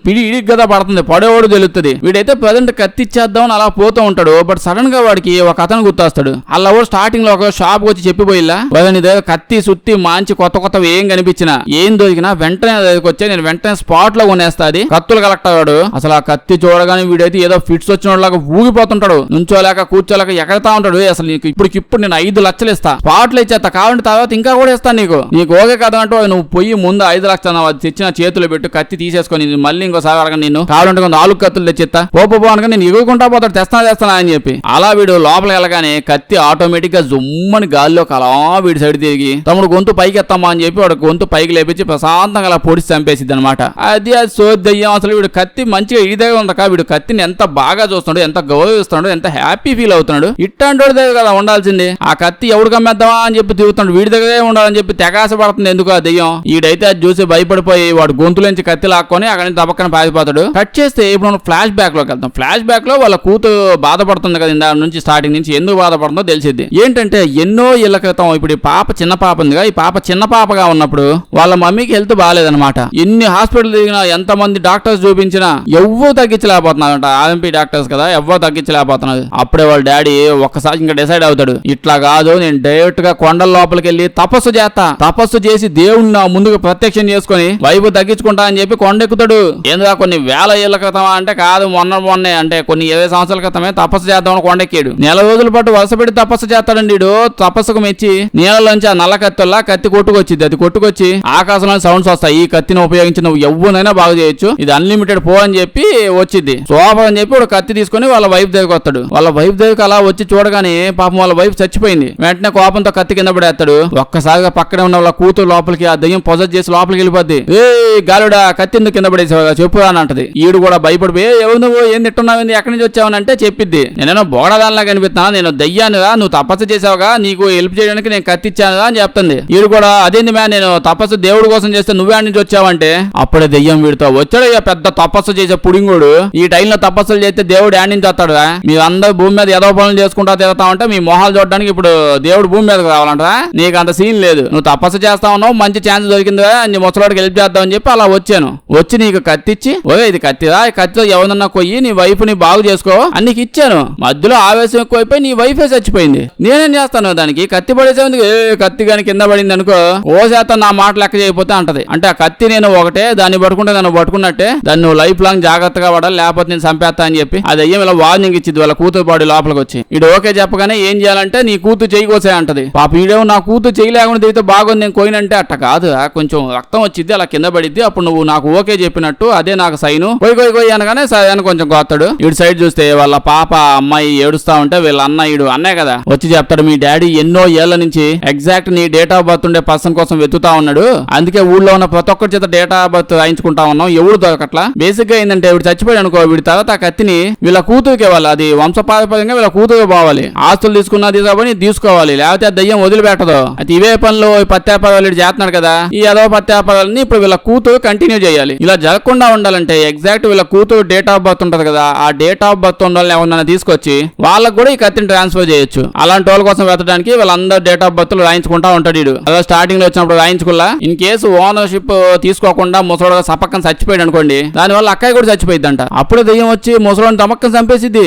పిడి ఇడికి కదా పడుతుంది, పడేవాడు తెలుస్తుంది. వీడైతే ప్రజెంట్ కత్తి ఇచ్చేద్దాం అని అలా పోతూ ఉంటాడు. బట్ సడన్ గా వాడికి ఒక అతను గుర్తొస్తాడు. అలా స్టార్టింగ్ లో ఒక షాప్ వచ్చి చెప్పిపోయిలా నీ దగ్గర కత్తి సుత్తి మంచి కొత్త ఏం కనిపించినా ఏం దొరికినా వెంటనే దగ్గరికి వచ్చి నేను వెంటనే స్పాట్ లో కొనేస్తాది, కత్తులు కలెక్ట్ అయ్యాడు. అసలు ఆ కత్తి చూడగానే వీడైతే ఏదో ఫిట్స్ వచ్చిన లాగా ఊగిపోతుంటాడు, నుంచోలేక కూర్చోలేక ఎగడతా ఉంటాడు. అసలు నీకు ఇప్పుడు నేను 5 లక్షలు ఇస్తా, స్పాట్లు ఇచ్చేస్తా, కావాలంటే తర్వాత ఇంకా కూడా ఇస్తాను నీకు ఓకే కదా అంటూ నువ్వు పోయి ముందు 5 లక్షలు అది తెచ్చిన చేతులు పెట్టు, కత్తి తీసేసుకొని మళ్ళీ ఇంకోసారి అడగను నిన్ను, కావాలంటే 4 కత్తులు తెచ్చిస్తా, పోపో అనగా నేను ఎగురుకుంటా పోతాడు, తెస్తానా అని చెప్పి. అలా వీడు లోపలికి వెళ్ళగానే కత్తి ఆటోమేటిక్ గా జుమ్మని గాల్లోకి అలా వీడి సైడ్ తిరిగి తమ్ముడు గొంతు పైకి ఎత్తామా అని చెప్పి వాడు గొంతు పైకి లేపించి ప్రశాంతంగా అలా పొడిచి చంపేసిద్ది అనమాట. అది సోద్దయ్యం. అసలు వీడు కత్తి మంచిగా ఇదే ఉండక వీడు కత్తిని ఎంత బాగా చూస్తున్నాడు, ఎంత గౌరవిస్తున్నాడు, ఎంత హ్యాపీ ఫీల్ అవుతున్నాడు. ఇట్టాంటి దగ్గర కదా ఉండాల్సింది. ఆ కత్తి ఎవడు కమ్మేద్దామా అని చెప్పి తిరుగుతున్నాడు, వీడి దగ్గరే ఉండాలని చెప్పి తెగాస పడుతుంది ఎందుకు ఆ దెయ్యం. ఈడైతే అది చూసి భయపడిపోయి వాడు గొంతులోంచి కత్తి లాక్కొని అక్కడి నుంచి తప్పక్కన పారిపోతాడు. కట్ చేస్తే ఇప్పుడు మనం ఫ్లాష్ బ్యాక్ లోకి వెళ్తాం. ఫ్లాష్ బ్యాక్ లో వాళ్ళ కూతురు బాధపడుతుంది కదా ఇందా నుంచి స్టార్టింగ్ నుంచి, ఎందుకు బాధపడుతుందో తెలిసింది. ఏంటంటే ఎన్నో ఏళ్ల క్రితం ఇప్పుడు ఈ పాప చిన్న పాప ఉందిగా, ఈ పాప చిన్న పాపగా ఉన్నప్పుడు వాళ్ళ మమ్మీకి హెల్త్ బాగాలేదనమాట. ఎన్ని హాస్పిటల్ తిరిగినా ఎంత మంది డాక్టర్స్ చూపించినా ఎవ్వరు తగ్గించలేకపోతున్నారంట. ఆర్ఎంపీ డాక్టర్స్ కదా, ఎవ్వరు తగ్గించలేకపోతున్నారు. అప్పుడే వాళ్ళ డాడీ ఒక్కసారి ఇంకా డిసైడ్ అవుతాడు, ఇట్లా కాదు నేను డైరెక్ట్ గా కొండల లోపలికి వెళ్ళి తపస్సు చేస్తా, తపస్సు చేసి దేవుణ్ణి నా ముందుకు ప్రత్యక్షం చేసుకుని వైపు తగ్గించుకుంటా అని చెప్పి కొండ ఎక్కుతాడు. ఏందుగా కొన్ని వేల ఏళ్ల క్రితమా అంటే కాదు, మొన్నే అంటే కొన్ని 20 సంవత్సరాల క్రితమే తపస్సు చేద్దామని కొండెక్కాడు. నెల రోజుల పాటు వరుసపెట్టి తపస్సు చేస్తాడండి. తపస్సుకు మెచ్చి నీళ్ళలోంచి ఆ నల్ల కత్తిలా కత్తి కొట్టుకొచ్చింది. అది కొట్టుకొచ్చి ఆకాశంలో సౌండ్స్ వస్తాయి, ఈ కత్తిని ఉపయోగించి నువ్వు ఎవ్వనైనా బాగు చేయొచ్చు, ఇది అన్లిమిటెడ్ పో అని చెప్పి వచ్చింది. సోఫా అని చెప్పి ఒక కత్తి తీసుకుని వాళ్ళ వైఫ్ దగ్గరికి వస్తాడు. వాళ్ళ వైఫ్ దగ్గరికి అలా వచ్చి చూడగానే పాపం వాళ్ళ వైఫ్ చచ్చిపోయింది. వెంటనే కోపంతో కత్తి కింద పడేస్తాడు. ఒక్కసారిగా పక్కనే ఉన్న వాళ్ళ కూతురు లోపలికి ఆ దయ్యం పొజెస్ చేసి లోపలికి వెళ్ళిపోద్ది. ఏ గాలుడా కత్తి ఎందుకు కింద పడేసావుగా చెప్పు అని అంటది. ఈడు కూడా భయపడిపోయి ఎవరు నువ్వు ఏం తిట్టున్నావు, ఎక్కడి నుంచి వచ్చావని అంటే చెప్పిద్ది, నేనేమో బోడదానిలా కనిపిస్తున్నా, నేను దయ్యానుగా, నువ్వు తపస్సు చేసావుగా, నీకు హెల్ప్ చేయడానికి నేను కత్తి ఇచ్చానుగా అని చెప్తుంది. ఈడు కూడా అదేంది మ్యా, నేను తపస్సు దేవుడి కోసం చేస్తే నువ్వే నుంచి వచ్చావంటే అప్పుడే దెయ్యం వీడితో వచ్చాడు పెద్ద తపస్సు చేసే పుడింగుడు, ఈ టైంలో తపస్సులు చేస్తే దేవుడు యాడ్ నుంచి వస్తాడు, మీరు అందరూ భూమి మీద ఏదో పనులు చేసుకుంటా తిరుగుతామంటే మీ మొహాలు చూడడానికి ఇప్పుడు దేవుడు భూమి మీదకి రావాలంటరా, నీకు అంత సీన్ లేదు, నువ్వు తపస్సు చేస్తా ఉన్నావు, మంచి ఛాన్స్ దొరికింది నీ ముసలోడికి హెల్ప్ చేద్దాం అని చెప్పి అలా వచ్చాను. వచ్చి నీకు కత్తిచ్చి ఓకే ఇది కత్తిరా, ఈ కత్తితో ఎవరన్నా కొయ్యి నీ వైఫ్ ని బాగు చేసుకో అని నీకు ఇచ్చాను. మధ్యలో ఆవేశం ఎక్కువైపోయి నీ వైఫే చచ్చిపోయింది, నేనేం చేస్తాను దానికి, కత్తి పడేసేందుకు కత్తి గాని కింద పడింది అనుకో ఓ శాతం నా మాట లెక్క చేయకపోతే అంటది. అంటే ఆ కత్తి నేను ఒకటే, దాన్ని పట్టుకుంటే నన్ను పట్టుకున్నట్టే, దాన్ని నువ్వు లైఫ్ లాంగ్ జాగ్రత్తగా పడాలి, లేకపోతే నేను చంపేస్తా అని చెప్పి అది అయ్యం ఇలా వార్నింగ్ ఇచ్చింది వాళ్ళ కూతురు బాడీ లోపలికి వచ్చి. ఇడు ఓకే చెప్పగానే ఏం చేయాలంటే నీ కూతురు చెయ్యి కోసే అంటది. పాప ఈడేమో నా కూతురు చెయ్యి లేకుండా దిగితే బాగుంది నేను కోయినంటే అట్ట కాదు, కొంచెం రక్తం వచ్చింది అలా కింద పడిద్ది, అప్పుడు నువ్వు నాకు ఓకే చెప్పినట్టు అదే నాకు సైను, కొయ్యి అనగానే సరే అని కొంచెం కోస్తాడు. ఇటు సైడ్ చూస్తే వాళ్ళ పాప అమ్మాయి ఏడుస్తా ఉంటే వీళ్ళ అన్నే కదా వచ్చి చెప్తాడు, మీ డాడీ ఎన్నో ఏళ్ల నుంచి ఎగ్జాక్ట్ నీ డేట్ ఆఫ్ బర్త్ ఉండే పర్సన్ కోసం వెతుకుతా ఉన్నాడు, అందుకే ఊళ్ళో ఉన్న ప్రతి ఒక్కరి చేత డేట్ ఆఫ్ బర్త్ రాయించుకుంటా ఉన్నాం, ఎవడు దొరకట్లా. బేసిక్ గా ఏంటంటే వీడు చచ్చిపోయాడు అనుకో, వీడి తర్వాత కత్తిని వీళ్ళ కూతురికి ఇవ్వాలి, అది వంశపారపర్యంగా వీళ్ళ కూతురు పోవాలి. ఆస్తులు తీసుకున్నా తీసుకొని తీసుకోవాలి, లేకపోతే ఆ దయ్యం వదిలిపెట్టదు. అయితే ఇవే పనులు పత్యాపారాలు చేస్తున్నాడు కదా, ఈ ఏదో పత్యాపారాలని ఇప్పుడు వీళ్ళ కూతురు కంటిన్యూ చేయాలి. ఇలా జరగకుండా ఉండాలంటే ఎగ్జాక్ట్ వీళ్ళ కూతురు డేట్ ఆఫ్ బర్త్ ఉంటది కదా, ఆ డేట్ ఆఫ్ బర్త్ ఉండాలని ఎవరన్నా తీసుకొచ్చి వాళ్ళకి కూడా ఈ కత్తిని ట్రాన్స్ఫర్ చేయొచ్చు. అలాంటి వాళ్ళ కోసం వెతడానికి వీళ్ళందరూ డేట్ ఆఫ్ బర్త్ రాయించుకుంటా ఉంటాడు. అలా స్టార్టింగ్ లో వచ్చినప్పుడు రాయించుకుల్లా ఇన్ కేసు ఓనర్షిప్ తీసుకోకుండా ముసలోడుగా సపక్కన చచ్చిపోయాడు అనుకోండి, దానివల్ల అక్కయ్య కూడా చచ్చిపోయిద్దంట. అప్పుడు దెయ్యం వచ్చి ముసలోని తమక్కన చంపేసిద్ది.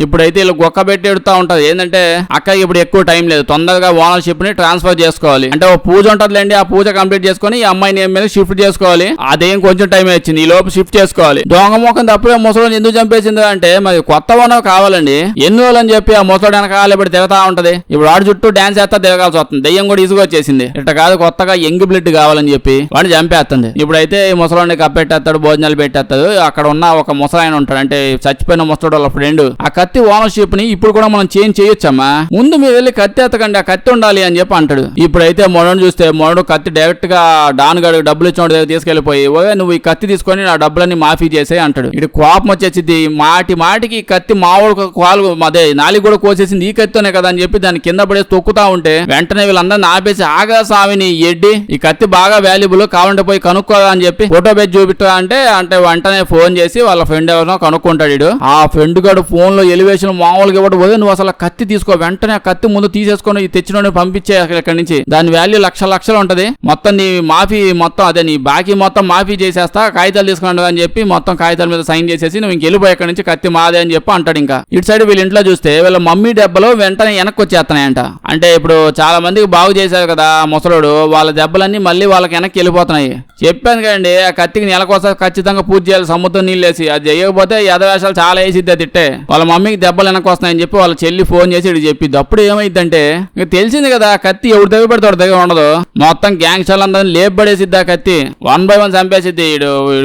ఇప్పుడైతే వీళ్ళు గొక్క పెట్టి ఎడుతా ఉంటది. ఏంటంటే అక్కకి ఇప్పుడు ఎక్కువ టైం లేదు, తొందరగా ఓనర్షిప్ ని ట్రాన్స్ఫర్ చేసుకోవాలి. అంటే ఓ పూజ ఉంటదిలేండి, ఆ పూజ కంప్లీట్ చేసుకుని ఈ అమ్మాయిని మీద షిఫ్ట్ చేసుకోవాలి. అదేం కొంచెం టైం వచ్చింది, ఈ లోపు షిఫ్ట్ చేసుకోవాలి. దొంగ మోకం తప్పుడే ముసలోని ఎందుకు చంపేసింది అంటే మరి కొత్త ఓనర్ కావాలండి. ఎన్ని రోజులు అని చెప్పి ఆ ముసలోడు వెనకాల ఇప్పుడు తిరుగుతా ఉంటది. ఇప్పుడు వాడి చుట్టూ డాన్స్ చేస్తా తిరగాల్సి వస్తుంది. దెయ్యం కూడా ఇసుగు వచ్చేసింది. ఇట్ట కాదు, కొత్తగా యంగ్ బ్లడ్ కావాలని చెప్పి వాడిని చంపేస్తుంది. ఇప్పుడైతే ఈ ముసలోని కప్పెట్టేస్తాడు, భోజనాలు పెట్టేస్తాడు. అక్కడ ఉన్న ఒక ముసలాయన ఉంటాడు, అంటే చచ్చిపోయిన ముసలోడు వాళ్ళ ఫ్రెండ్. ఆ కత్తి ఓనర్షిప్ ని ఇప్పుడు కూడా మనం చేంజ్ చేయొచ్చమ్మా, ముందు మీరు వెళ్ళి కత్తి ఎత్తకండి, ఆ కత్తి ఉండాలి అని చెప్పి అంటాడు. ఇప్పుడైతే మొనడు చూస్తే మొనడు కత్తి డైరెక్ట్ గా డాన్ గడు డబ్బులు ఇచ్చిన దగ్గర తీసుకెళ్లిపోయి, ఓకే నువ్వు ఈ కత్తి తీసుకొని నా డబ్బులన్నీ మాఫీ చేసే అంటాడు. ఇటు కోపం వచ్చేసింది. మాటికి కత్తి మామూలు కాలు అదే నాలి కూడా కోసేసింది, ఈ కత్తితోనే కదా అని చెప్పి దాన్ని కింద పడేసి తొక్కుతా ఉంటే వెంటనే వీళ్ళందరినీ ఆపేసి, ఆగా స్వామిని ఎడ్డి, ఈ కత్తి బాగా వాల్యుబుల్, కావాలంటే పోయి కనుక్కోదా అని చెప్పి ఫోటో పెట్టి చూపిస్తా అంటే వెంటనే ఫోన్ చేసి వాళ్ళ ఫ్రెండ్ ఎవరినో కనుక్కుంటాడు. ఆ ఫ్రెండ్ గడు ఫోన్ లో ఎలివేషన్ మామూలుగా ఇవ్వడం, పోతే నువ్వు అసలు కత్తి తీసుకో, వెంటనే ఆ కత్తి ముందు తీసేసుకొని తెచ్చిన పంపించే ఇక్కడి నుంచి, దాని వాల్యూ లక్షలు ఉంటది, మొత్తం నీ మాఫీ మొత్తం అదే నీ బాకీ మొత్తం మాఫీ చేసేస్తా, కాగితాలు తీసుకున్నాడు అని చెప్పి మొత్తం కాగితాల మీద సైన్ చేసేసి నువ్వు ఇంకెళ్ళిపోయి ఇక్కడి నుంచి, కత్తి మాదే అని చెప్పి అంటాడు. ఇంకా ఇటు సైడ్ వీళ్ళ ఇంట్లో చూస్తే వీళ్ళ మమ్మీ దెబ్బలు వెంటనే వెనక్కి వచ్చేస్తున్నాయంట. అంటే ఇప్పుడు చాలా మందికి బాగు చేశారు కదా ముసలోడు, వాళ్ళ దెబ్బలన్నీ మళ్ళీ వాళ్ళకి వెనక్కి వెళ్ళిపోతున్నాయి. చెప్పాను కదండి, ఆ కత్తికి నెలకోసారి ఖచ్చితంగా పూజ చేయాలి, సముద్రం నీళ్ళు వేసి. అది చేయకపోతే యథవేషాలు చాలా వేసిద్ది తిట్టే. వాళ్ళ మమ్మీకి దెబ్బలు వెనక్కి వస్తున్నాయని చెప్పి వాళ్ళ చెల్లి ఫోన్ చేసి ఇటు చెప్పింది. అప్పుడు ఏమైందంటే ఇక తెలిసింది కదా, కత్తి ఎవరు దగ్గర పెడతాడు దగ్గర ఉండదు, మొత్తం గ్యాంగ్స్టర్లు అందరిని లేపబడేసిద్ది. ఆ కత్తి 1 by 1 చంపేసిద్ది.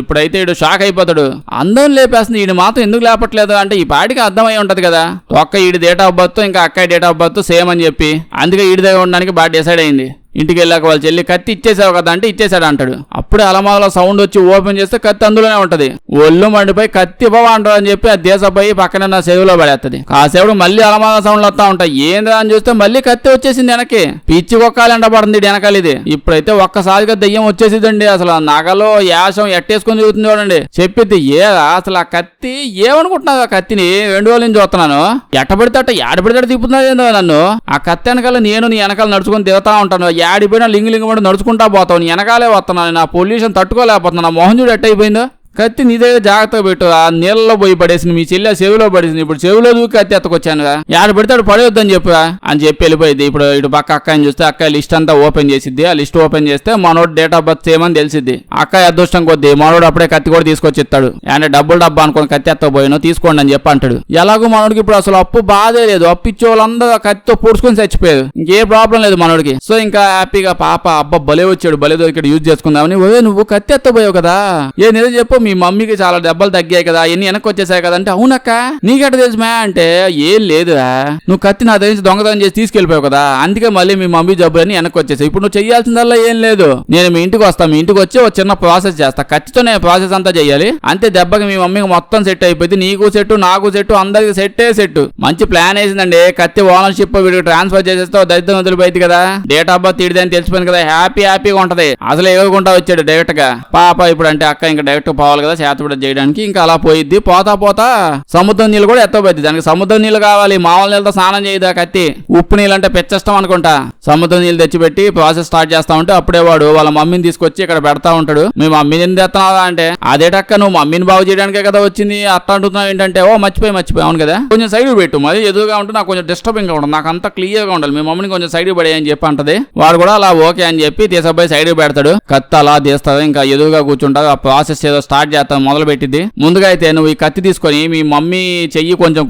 ఇప్పుడైతే ఇడు షాక్ అయిపోతాడు, అందరం లేపేస్తుంది, ఈడు మాత్రం ఎందుకు లేపట్లేదు అంటే ఈ పాటికి అర్థమై ఉంటది కదా, ఒక్క ఈడి డేట్ ఆఫ్ బర్త్ ఇంకా అక్కయ్య డేట్ ఆఫ్ బర్త్ సేమ్ అని చెప్పి, అందుకే ఈడి దగ్గర ఉండడానికి బాగా డిసైడ్ అయింది. ఇంటికి వెళ్ళాక వాళ్ళ చెల్లి కత్తి ఇచ్చేసావు కదా అంటే ఇచ్చేసాడు అంటాడు. అప్పుడే అలమాలో సౌండ్ వచ్చి ఓపెన్ చేస్తే కత్తి అందులోనే ఉంటది. ఒళ్ళు మండిపోయి కత్తి ఇవ్వవా అంటారు అని చెప్పి ఆ దేశపోయి పక్కన నా చెవిలో పడేస్తుంది. కాసేపు మళ్ళీ అలమాల సౌండ్లు వస్తా ఉంటాయి. ఏంద్రా అని చూస్తే మళ్ళీ కత్తి వచ్చేసింది వెనక్కి, పిచ్చి కుక్కాలు ఎండబడుతుంది వెనకాల. ఇది ఇప్పుడైతే ఒక్కసారిగా దెయ్యం వచ్చేసిందండి. అసలు నగలో యాసం ఎట్టేసుకొని చూస్తుంది చూడండి. చెప్పిద్ది ఏదా అసలు ఆ కత్తి ఏమనుకుంటున్నావు, ఆ కత్తిని 2 రోజుల నుంచి చూస్తున్నాను, ఎట్ట పడితే అట్ట ఏడ పడితే తిప్పుతున్నా నన్ను. ఆ కత్తి వెనకాల నేను నీ వెనకాల నడుచుకొని తిరుగుతా ఉంటాను, యాడిపోయినా లింగు పడి నడుచుకుంటా పోతావు, నీ వెనకాలే వస్తున్నాను, నా పొల్యూషన్ తట్టుకోలేకపోతున్నా, నా మొహం చూడు ఎట్టయిపోయిందో. కత్తి నీ దగ్గర జాగ్రత్తగా పెట్టు, ఆ నీళ్ళలో పోయి పడేసింది, మీ చెల్లి చెవిలో పడేసింది, ఇప్పుడు చెవిలో దూకి కత్తి ఎత్తకొచ్చాను, యాడ పెడతాడు పడేయొద్దని చెప్పి అని చెప్పి వెళ్ళిపోయింది. ఇప్పుడు ఇటు పక్క అక్కని చూస్తే అక్క లిస్ట్ అంతా ఓపెన్ చేసిద్ది. ఆ లిస్ట్ ఓపెన్ చేస్తే మనోడు డేట్ ఆఫ్ బర్త్ ఏమని తెలిసిద్ది. అక్క అదృష్టం కొద్ది మనోడు అప్పుడే కత్తి కూడా తీసుకొచ్చి ఇస్తాడు. అంటే డబ్బులు డబ్బా అనుకుని కత్తి ఎత్తపోయాను తీసుకోండి అని చెప్పి అంటాడు. ఎలాగో మనోడికి ఇప్పుడు అసలు అప్పు బాధే లేదు, అప్పు ఇచ్చే వాళ్ళందరూ కత్తితో పూడ్చుకొని చచ్చిపోయారు, ఇంకే ప్రాబ్లం లేదు మనోడికి. సో ఇంకా హ్యాపీగా పాప అబ్బా భలే వచ్చాడు, భలే ఇక్కడ యూజ్ చేసుకుందామని, నువ్వు కత్తి ఎత్తపోయావు కదా, ఏ నిజం చెప్పు మీ మమ్మీకి చాలా దెబ్బలు తగ్గాయి కదా, ఎన్ని వెనక్కి వచ్చేసాయి కదా అంటే, అవునక్క నీకెట తెలుసుమా అంటే, ఏం లేదురా నువ్వు కత్తి నా దగ్గర దొంగతనం చేసి తీసుకెళ్లిపోయావు కదా, అందుకే మళ్ళీ మీ మమ్మీ జబ్బులన్నీ వెనక్కి వచ్చేసాయి. ఇప్పుడు నువ్వు చెయ్యాల్సిందల్లా ఏం లేదు, నేను మీ ఇంటికి వస్తాను, మీ ఇంటికి వచ్చి ఒక చిన్న ప్రాసెస్ చేస్తా, కత్తితోనే ప్రాసెస్ అంతా చెయ్యాలి, అంతే దెబ్బకి మీ మమ్మీకి మొత్తం సెట్ అయిపోయింది, నీకు సెట్ నాకు సెట్ అందరికి సెట్. మంచి ప్లాన్ వేసిందండి. కత్తి ఓనర్షిప్ వీడికి ట్రాన్స్ఫర్ చేసేస్తే దరిద్రం వదిలిపోయింది కదా, డేట్ ఆఫ్ బర్త్ ఇడిదని తెలిసిపోయింది కదా, హ్యాపీగా ఉంటది. అసలు ఎగురుకుంటా వచ్చాడు డైరెక్ట్ గా పాప. ఇప్పుడు అంటే అక్క ఇంకా డైరెక్ట్ పోవాలి కదా చేతబడి చేయడానికి, ఇంకా అలా పోయిద్ది. పోతా సముద్రం నీళ్ళు కూడా ఎత్తపోద్ది. దానికి సముద్రం నీళ్ళు కావాలి, మామూలు నీళ్ళతో స్నానం చేయదా కత్తి, ఉప్పు నీళ్ళు అంటే పెచ్చష్టం అనుకుంటా. సముద్రం నీళ్ళు తెచ్చిపెట్టి ప్రాసెస్ స్టార్ట్ చేస్తా ఉంటే అప్పుడే వాడు వాళ్ళ మమ్మీని తీసుకొచ్చి ఇక్కడ పెడతా ఉంటాడు. మీ మమ్మీని ఎందుకు తెస్తున్నావా అంటే, అదేటక్క నువ్వు మమ్మీని బాగు చేయడానికే కదా వచ్చింది, అట్లా అంటున్నావు ఏంటంటే, ఓ మర్చిపోయి అవును కదా, కొంచెం సైడ్ పెట్టు, మరి ఎదురుగా ఉంటే నాకు కొంచెం డిస్టర్బింగ్ గా ఉండదు, నాకు అంతా క్లియర్ గా ఉండాలి, మీ మమ్మీని కొంచెం సైడ్ పడే అని చెప్పి అంటది. వాడు కూడా అలా ఓకే అని చెప్పి తీసపోయి సైడ్ పెడతాడు. కత్తి అలా తీస్తాడు, ఇంకా ఎదురుగా కూర్చుంటాడు. ఆ ప్రాసెస్ ఏదో స్టార్ట్ చేస్తాను మొదలు పెట్టింది. ముందుగా అయితే నువ్వు ఈ కత్తి తీసుకొని మీ మమ్మీ చెయ్యి కొంచెం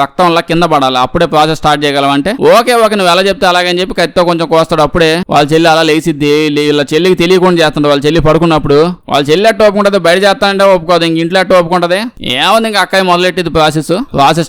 రక్తంలా కింద పడాలి, అప్పుడే ప్రాసెస్ స్టార్ట్ చేయగలవంటే, ఓకే నువ్వు ఎలా చెప్తే అలాగని చెప్పి కత్తితో కొంచెం కోస్తాడు. అప్పుడే వాళ్ళ చెల్లి అలా లేసిద్ది. వీళ్ళ చెల్లికి తెలియకుండా చేస్తుంటాడు. వాళ్ళ చెల్లి పడుకున్నప్పుడు వాళ్ళ చెల్లి ఎట్ట ఒప్పుకుంటుంది, బయట చేస్తానంటే ఒప్పుకోదు, ఇంక ఇంట్లో ఎట్ట ఒప్పుకుంటది. ఏముంది ఇంకా అక్కయ్య మొదలెట్టింది ప్రాసెస్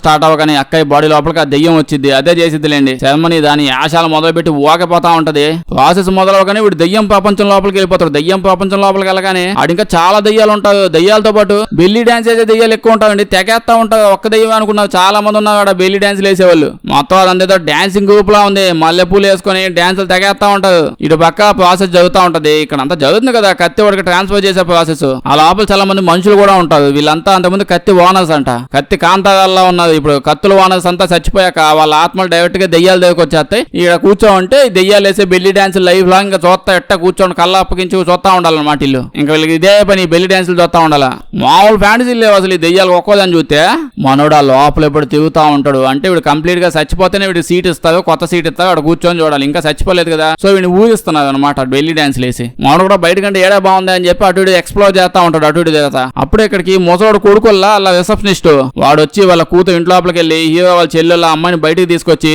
స్టార్ట్ అవ్వగానే అక్కయ్య బాడీ లోపలికి ఆ దెయ్యం వచ్చింది. అదే చేసిద్దిలేండి, శర్మని దాని యాశాలు మొదలుపెట్టి ఊకపోతా ఉంటది. ప్రాసెస్ మొదలవగానే వీడు దెయ్యం ప్రపంచం లోపలికి వెళ్ళిపోతాడు. దెయ్యం ప్రపంచం లోపలికి వెళ్ళగానే ఆడు ఇంకా చాలా దెయ్యాలు ఉంటాయి. ఉంటారు దెయ్యాలతో పాటు. బెల్లి డాన్స్ అయితే దెయ్యాలు ఎక్కువ ఉంటాయండి, తెగేస్తా ఉంటారు. ఒక్క దెయ్యం అనుకున్నారు, చాలా మంది ఉన్నారు అక్కడ బెల్లి డాన్సులు వేసేవాళ్ళు. మొత్తం అదంతా డాన్సింగ్ గ్రూప్ లా ఉంది, మల్లెపూలు వేసుకొని డాన్సులు తెగేస్తా ఉంటారు. ఇటు పక్క ప్రాసెస్ జరుగుతూ ఉంటది. ఇక్కడ అంతా జరుగుతుంది కదా కత్తి వాడికి ట్రాన్స్ఫర్ చేసే ప్రాసెస్. ఆ లోపల చాలా మంది మనుషులు కూడా ఉంటారు. వీళ్ళంతా అంతమంది కత్తి ఓనర్స్ అంట, కత్తి కాంతాగాల్లా ఉన్నారు. ఇప్పుడు కత్తుల ఓనర్స్ అంతా చచ్చిపోయాక వాళ్ళ ఆత్మలు డైరెక్ట్ గా దెయ్యాల దగ్గరకు వచ్చేస్తాయి. ఇక్కడ కూర్చోంటే దెయ్యాలు వేసే బెల్లి డాన్స్ లైవ్ లాంగ్ ఇంకా చూస్తా ఎట్ట కూర్చోండి కళ్ళ అప్పగించి చూస్తా ఉండాలన్నమాట. ఇల్లు ఇంకా వీళ్ళకి ఇదే పని బెల్లి డాన్సులు చూస్తా ఉండాలా. మామూలు ఫ్యాంటసీలు లేవు అసలు. ఈ దెయ్యాలు ఒక్కోదాన్ని చూస్తే మనోడు ఆ లోపల ఎప్పుడు తిరుగుతా ఉంటాడు. అంటే వీడు కంప్లీట్ గా చచ్చిపోతేనే వీడు సీట్ ఇస్తారు, కొత్త సీట్ ఇస్తారు, వాడు కూర్చొని చూడాలి. ఇంకా చచ్చిపోలేదు కదా, సో వీడిని ఊహిస్తున్నారు అనమాట బెల్లి డాన్స్ లేసి. మనోడు కూడా బయట కంటే ఏడా బాగుంది అని చెప్పి అటు ఇటు ఎక్స్ప్లోర్ చేస్తా ఉంటాడు, అటు ఇటు చేస్తా. అప్పుడు ఇక్కడికి ముసలోడు కొడుకుల్లా అలా రిసెప్షనిస్ట్ వాడు వచ్చి వాళ్ళ కూతురు ఇంటి లోపలికి వెళ్ళి హీరో వాళ్ళ చెల్లెళ్ళ అమ్మాయిని బయటికి తీసుకొచ్చి,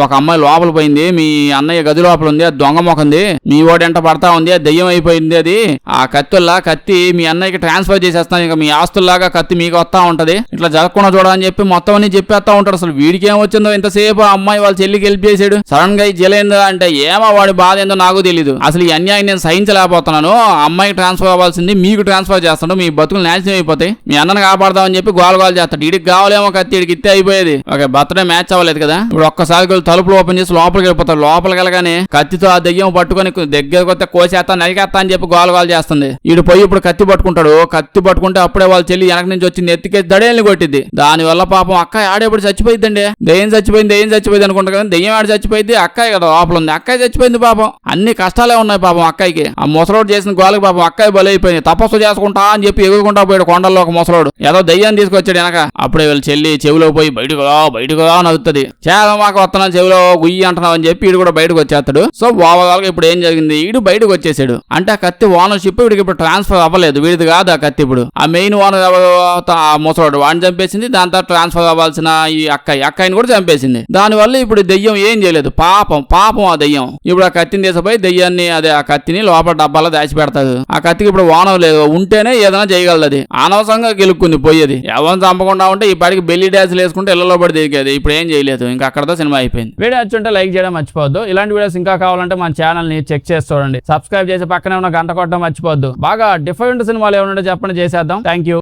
ఒక అమ్మాయి లోపల పోయింది, మీ అన్నయ్య గది లోపల ఉంది, అది దొంగ మొకంది, మీ ఓడి ఎంట పడతా ఉంది, అది దెయ్యం అయిపోయింది, అది ఆ కత్తుల్లా కత్తి మీ అన్నయ్యకి ట్రాన్స్ఫర్ చేసేస్తాను, ఇంకా మీ ఆస్తుల్లాగా కత్తి మీకు వస్తా ఉంటది, ఇట్లా జరగకుండా చూడాలని చెప్పి మొత్తం అన్ని చెప్పేస్తా ఉంటాడు. అసలు వీడికి ఏం వచ్చిందో ఇంతసేపు ఆ అమ్మాయి వాళ్ళ చెల్లికి హెల్ప్ చేసాడు, సడన్ గా జలైందా అంటే ఏమో వాడి బాధ ఏందో నాకు తెలియదు. అసలు ఈ అన్యాయం నేను సహించలేకపోతున్నాను, అమ్మాయికి ట్రాన్స్ఫర్ అవ్వాల్సింది మీకు ట్రాన్స్ఫర్ చేస్తాడు, మీ బతుకులు నాశనం అయిపోతాయి, మీ అన్నను కాపాడదామని చెప్పి గోల చేస్తాడు. వీడికి కావాలేమో కత్తి, వీడికి ఇత్తే అయిపోయేది. ఓకే బర్త్డే మ్యాచ్ అవ్వలేదు కదా, ఇప్పుడు ఒక్కసారి తలుపులు ఓపెన్ చేసి లోపలికి వెళ్ళిపోతాడు. లోపలికి వెళ్ళగానే కత్తితో ఆ దెయ్యం పట్టుకొని దగ్గరకు వస్తే కోసేస్తా నరికేస్తా అని చెప్పి గోల చేస్తుంది. వీడు పోయి ఇప్పుడు కత్తి పట్టుకుంటాడు. కత్తి పట్టుకుంటే అప్పుడే వాళ్ళ చెల్లి వెనక నుంచి వచ్చింది, ఎత్తికేసి దడేల్ని కొట్టింది. దాని వల్ల పాపం అక్క ఆడేప్పుడు చచ్చిపోయిందండి. దెయ్యం చచ్చిపోయింది అనుకుంటా కదా, దెయ్యం ఆడ చచ్చిపోయింది, అక్కాయి కదా లోపల ఉంది, అక్కాయి చచ్చిపోయింది. పాపం అన్ని కష్టాలే ఉన్నాయి పాపం అక్కాయికి. ఆ ముసలోడు చేసిన గోలకి పాపం అక్కాయి బలైపోయింది. తపస్సు చేసుకుంటా అని చెప్పి ఎగురుకుంటా పోయాడు కొండల్లో ఒక ముసలోడు, ఏదో దెయ్యాన్ని తీసుకొచ్చాడు వెనక. అప్పుడే వీళ్ళ చెల్లి చెవిలో పోయి బయటకు నవ్వుతుంది, చాలా మాకు వస్తున్నా చెవిలో గుయ్యి అంటున్నావు అని చెప్పి వీడు కూడా బయటకు వచ్చేస్తాడు. సో ఓవరాల్గా ఇప్పుడు ఏం జరిగింది, వీడు బయటకు వచ్చేసాడు. అంటే ఆ కత్తి ఓనర్షిప్ వీడికి ఇప్పుడు ట్రాన్స్ఫర్ అవ్వలేదు, వీడిది కాదు ఆ కత్తి. ఇప్పుడు ఆ మెయిన్ ఓనర్ ఆ ముసలోడు వాడిని చంపేసింది, దాని తర్వాత ట్రాన్స్ఫర్ అవ్వాల్సిన ఈ అక్కాయిని కూడా చంపేసింది. దానివల్ల ఇప్పుడు దెయ్యం ఏం చేయలేదు, పాపం ఆ దెయ్యం ఇప్పుడు ఆ కత్తిని తీసిపోయి దెయ్యాన్ని ఆ కత్తిని లోపల డబ్బాలో దాచి పెడతాడు. ఆ కత్తికి ఇప్పుడు ఓనం లేదు, ఉంటేనే ఏదైనా చేయగలదు. అది అనవసరంగా గెలుక్కుంది పోయేది. ఎవరిని చంపకుండా ఉంటే ఈ పాటికి బెల్లి డాన్సులు వేసుకుంటే ఇళ్లలో పడి దిగేది. ఇప్పుడు ఏం చేయలేదు, ఇంకా అక్కడతో సినిమా అయిపోయింది. వీడియో నచ్చుంటే లైక్ చేయడం మర్చిపోవద్దు. ఇలాంటి వీడియోస్ ఇంకా కావాలంటే మన ఛానల్ ని చెక్ చేసి చూడండి. సబ్స్క్రైబ్ చేసి పక్కనే ఉన్న గంట కొట్టడం మర్చిపోవద్దు. బాగా డిఫరెంట్ సినిమాలు ఏమన్నా చెప్పండి, చేసేద్దాం. Thank you.